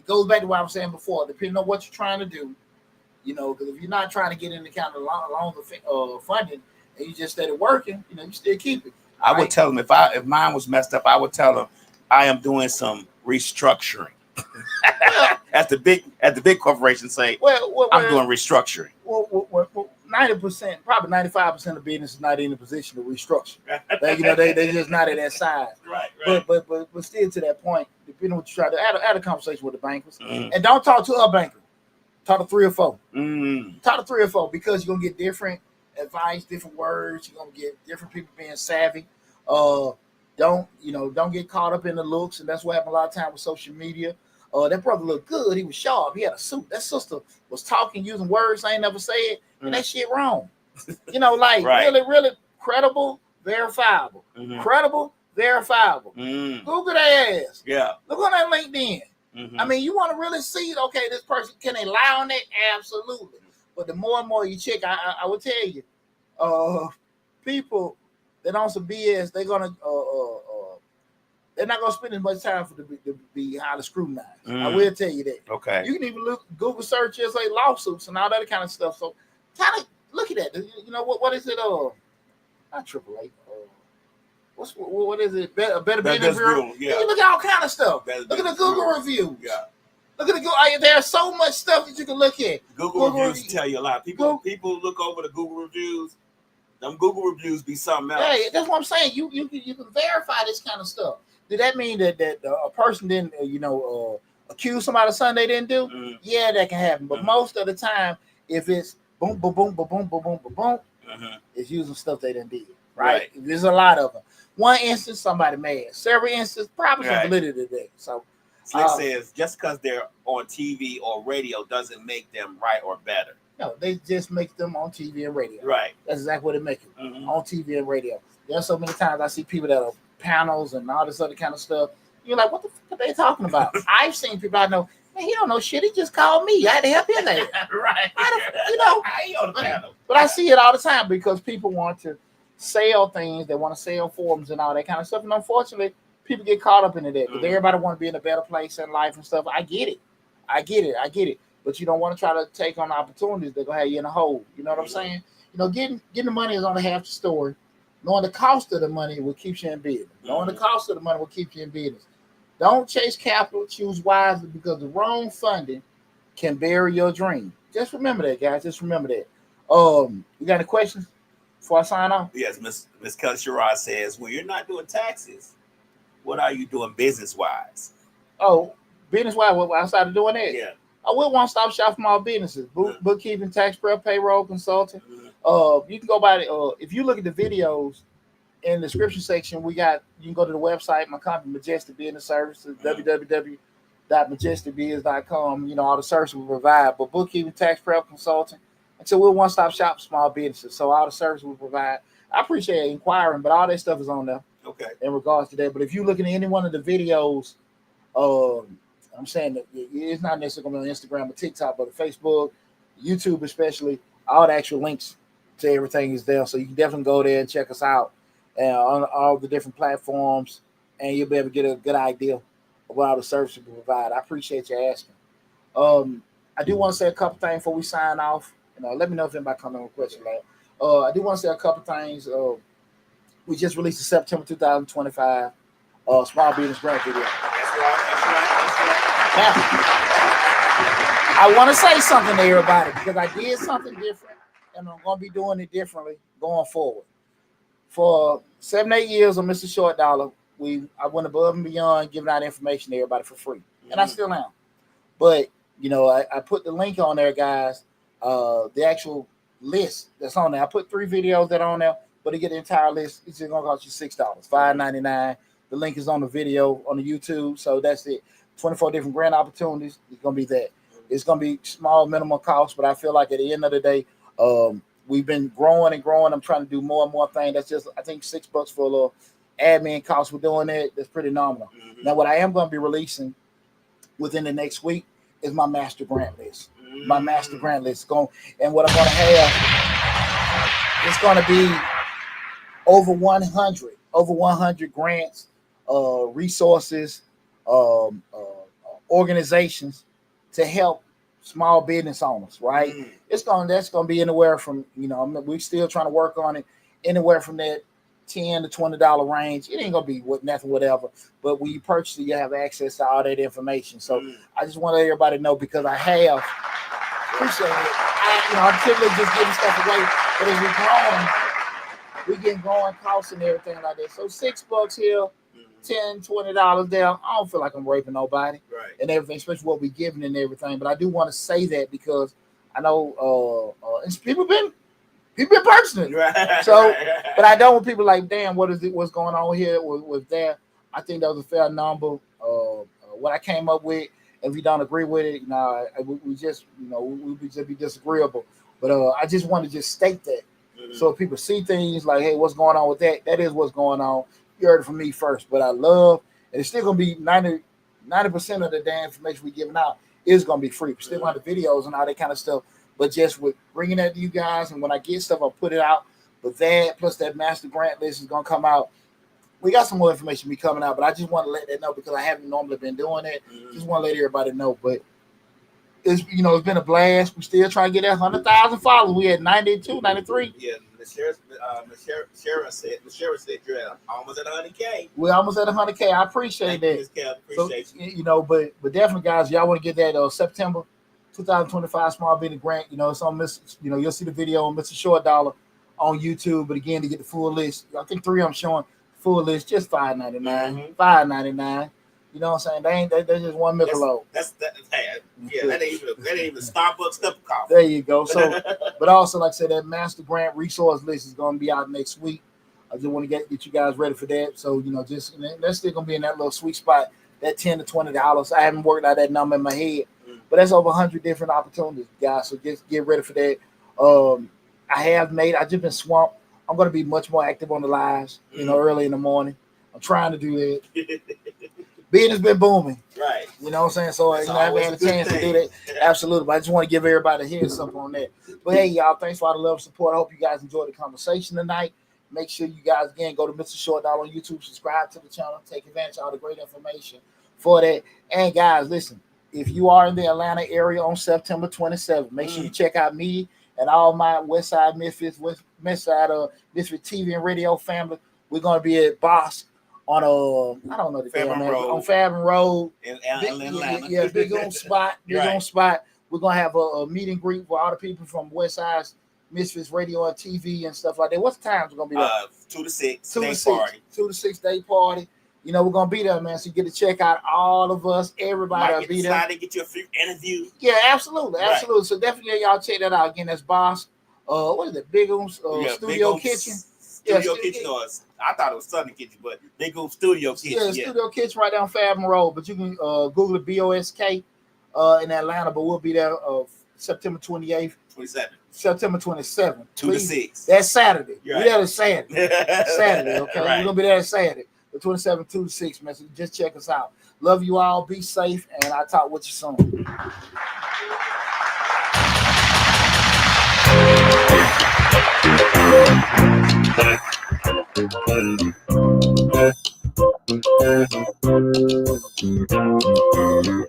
goes back to what I was saying before. Depending on what you're trying to do, because if you're not trying to get into kind of longer funding and you just started working, you still keep it. I would tell them if mine was messed up, I would tell them I am doing some restructuring. As the big corporations say, I'm doing restructuring. 90%, probably 95% of business is not in a position to restructure. They just not at that size. Right. But still to that point, depending on what you try to add a conversation with the bankers, and don't talk to a banker. Talk to 3 or 4. Talk to 3 or 4 because you're gonna get different advice, different words. You're gonna get different people being savvy. Don't get caught up in the looks, and that's what happened a lot of times with social media. That brother looked good. He was sharp. He had a suit. That sister was talking, using words I ain't never said, and that shit wrong. Really, really credible, verifiable. Credible, verifiable. Google their ass. Yeah. Look on that LinkedIn. I mean, you want to really see, okay, this person, can they lie on it? Absolutely. But the more and more you check, I will tell you, people that on some BS, they're gonna they're not gonna spend as much time for to be highly scrutinized. I will tell you that. Okay. You can even Google search just like lawsuits and all that kind of stuff. So kind of look at that. You know what is it? Not AAA. What is it? Better Business Bureau. Yeah. You look at all kind of stuff. Look at the Google reviews. Yeah. Look at the Google. There's so much stuff that you can look at. Google reviews tell you a lot. People look over the Google reviews. Them Google reviews be something else. Hey, that's what I'm saying. You can verify this kind of stuff. Did that mean that a person didn't accuse somebody of something they didn't do? Mm-hmm. Yeah, that can happen. But most of the time, if it's boom, boom, boom, boom, boom, boom, boom, boom, boom, it's using stuff they didn't do. Right? There's a lot of them. One instance, somebody mad. Several instances, probably some validity there. So Slick says just because they're on TV or radio doesn't make them right or better. No, they just make them on TV and radio. Right. That's exactly what they make it on TV and radio. There's so many times I see people that are panels and all this other kind of stuff. You're like, what the fuck are they talking about? I've seen people I know, man, he don't know shit. He just called me. I had to help him there. Right. I on the panel. But I see it all the time because people want to sell things. They want to sell forums and all that kind of stuff. And unfortunately, people get caught up into that because everybody want to be in a better place in life and stuff. I get it. But you don't want to try to take on opportunities that gonna have you in a hole. You know what I'm saying? Getting the money is only half the story. Knowing the cost of the money will keep you in business. Knowing the cost of the money will keep you in business. Don't chase capital. Choose wisely because the wrong funding can bury your dream. Just remember that, guys. Just remember that. You got any questions before I sign off? Yes, Miss Kelly Sherrod says, when you're not doing taxes, what are you doing business-wise? Oh, business-wise, outside of doing that? Yeah. I will one-stop shop for small businesses. Bookkeeping, tax prep, payroll, consulting. You can go by if you look at the videos in the description section, you can go to the website, my company, Majestic Business Services, www.majesticbiz.com. All the services we provide, but bookkeeping, tax prep, consulting. And so we're one-stop shop for small businesses. So all the services we provide. I appreciate inquiring, but all that stuff is on there. Okay. In regards to that. But if you look at any one of the videos, I'm saying that it's not necessarily going to be on Instagram or TikTok, but Facebook, YouTube especially, all the actual links to everything is there. So you can definitely go there and check us out on all the different platforms, and you'll be able to get a good idea of what all the services we provide. I appreciate you asking. I do want to say a couple things before we sign off. Let me know if anybody comes in with a question. I do want to say a couple things. We just released the September 2025 Small Business Grant video. That's right. Now, I want to say something to everybody because I did something different and I'm going to be doing it differently going forward. For 7-8 years on Mr. Short Dollar, I went above and beyond giving out information to everybody for free. And I still am. But, I put the link on there, guys, the actual list that's on there. I put 3 videos that are on there, but to get the entire list, it's just going to cost you $6, $5.99. The link is on the video on the YouTube, so that's it. 24 different grant opportunities. It's going to be that. It's going to be small, minimal cost, but I feel like at the end of the day, we've been growing and growing. I'm trying to do more and more things. That's just, I think, $6 for a little admin cost for doing that. That's pretty nominal. Now, what I am going to be releasing within the next week is my master grant list. My master grant list. And what I'm going to have, it's going to be over 100 grants, resources, organizations to help small business owners, right? That's going to be anywhere from, we're still trying to work on it, anywhere from that $10 to $20 range. It ain't gonna be nothing, whatever. But when you purchase it, you have access to all that information. So I just want to let everybody know because I have appreciate it. I'm typically just giving stuff away, but as we're getting growing costs and everything like that. So $6 here, $10, $20 there. I don't feel like I'm raping nobody, right? And everything, especially what we're giving and everything. But I do want to say that because I know people been purchasing it. Right. So, but I don't want people like, damn, what's going on here with that? I think that was a fair number. What I came up with, if you don't agree with it, we just, we just be disagreeable. But I just want to just state that. So if people see things like, hey, what's going on with that? That is what's going on. You heard it from me first. But I love, and it's still going to be 90% of the damn information we're giving out is going to be free. We're still going to have the videos and all that kind of stuff. But just with bringing that to you guys, and when I get stuff, I'll put it out. But that plus that master grant list is going to come out we got some more information be coming out, but I just want to let that know because I haven't normally been doing that. Just want to let everybody know. But it's it's been a blast. We still trying to get that 100,000 followers. We had 92, 93. Yeah, the sheriff said you're almost at 100K. We're almost at 100K. I appreciate that. Appreciate you. But definitely, guys, y'all want to get that September 2025 Small Business Grant. It's on you'll see the video on Mr. Short Dollar on YouTube. But again, to get the full list, I think 3 of them showing full list, just $5.99. $5.99. You know what I'm saying? They just one Michelob. That ain't even Starbucks cup of coffee. There you go. So, but also, like I said, that Master Grant resource list is going to be out next week. I just want to get you guys ready for that. So, that's still going to be in that little sweet spot, that $10 to $20. I haven't worked out that number in my head, but that's over 100 different opportunities, guys. So just get ready for that. I've just been swamped. I'm going to be much more active on the lives, early in the morning. I'm trying to do that. Business been booming. Right. You know what I'm saying? So I haven't had a chance to do that. Absolutely. But I just want to give everybody a heads up on that. But hey, y'all, thanks for all the love and support. I hope you guys enjoyed the conversation tonight. Make sure you guys, again, go to Mr. Short Dollar on YouTube, subscribe to the channel, take advantage of all the great information for that. And guys, listen, if you are in the Atlanta area on September 27th, make sure you check out me and all my Westside Misfits, Westside Misfit TV and radio family. We're going to be at Boss on I don't know the damn name, on Fathom Road in Atlanta. Yeah, big on spot. We're gonna have a meet and greet for all the people from Westside Misfits Radio and TV and stuff like that. What's the times we're gonna be there? 2 to 6 2 day to 6 party. 2 to 6 day party. We're gonna be there, man. So you get to check out all of us. Everybody will be there. To get you a free interview. Yeah, absolutely. Right. So definitely y'all check that out. Again, that's Boss. What is it? Big on Studio Kitchen. Studio Kitchen, I thought it was Southern Kitchen, but they go Studio Kitchen. Yeah, Studio Kitchen right down Fathom Road. But you can Google it, BOSK in Atlanta. But we'll be there September 28th. 27th. September 27th. 2 to 6. That's Saturday. Right. We're there Saturday. Saturday, okay? Right. We're going to be there Saturday. The 27th, 2 to 6, man. So just check us out. Love you all. Be safe. And I'll talk with you soon. Thank you.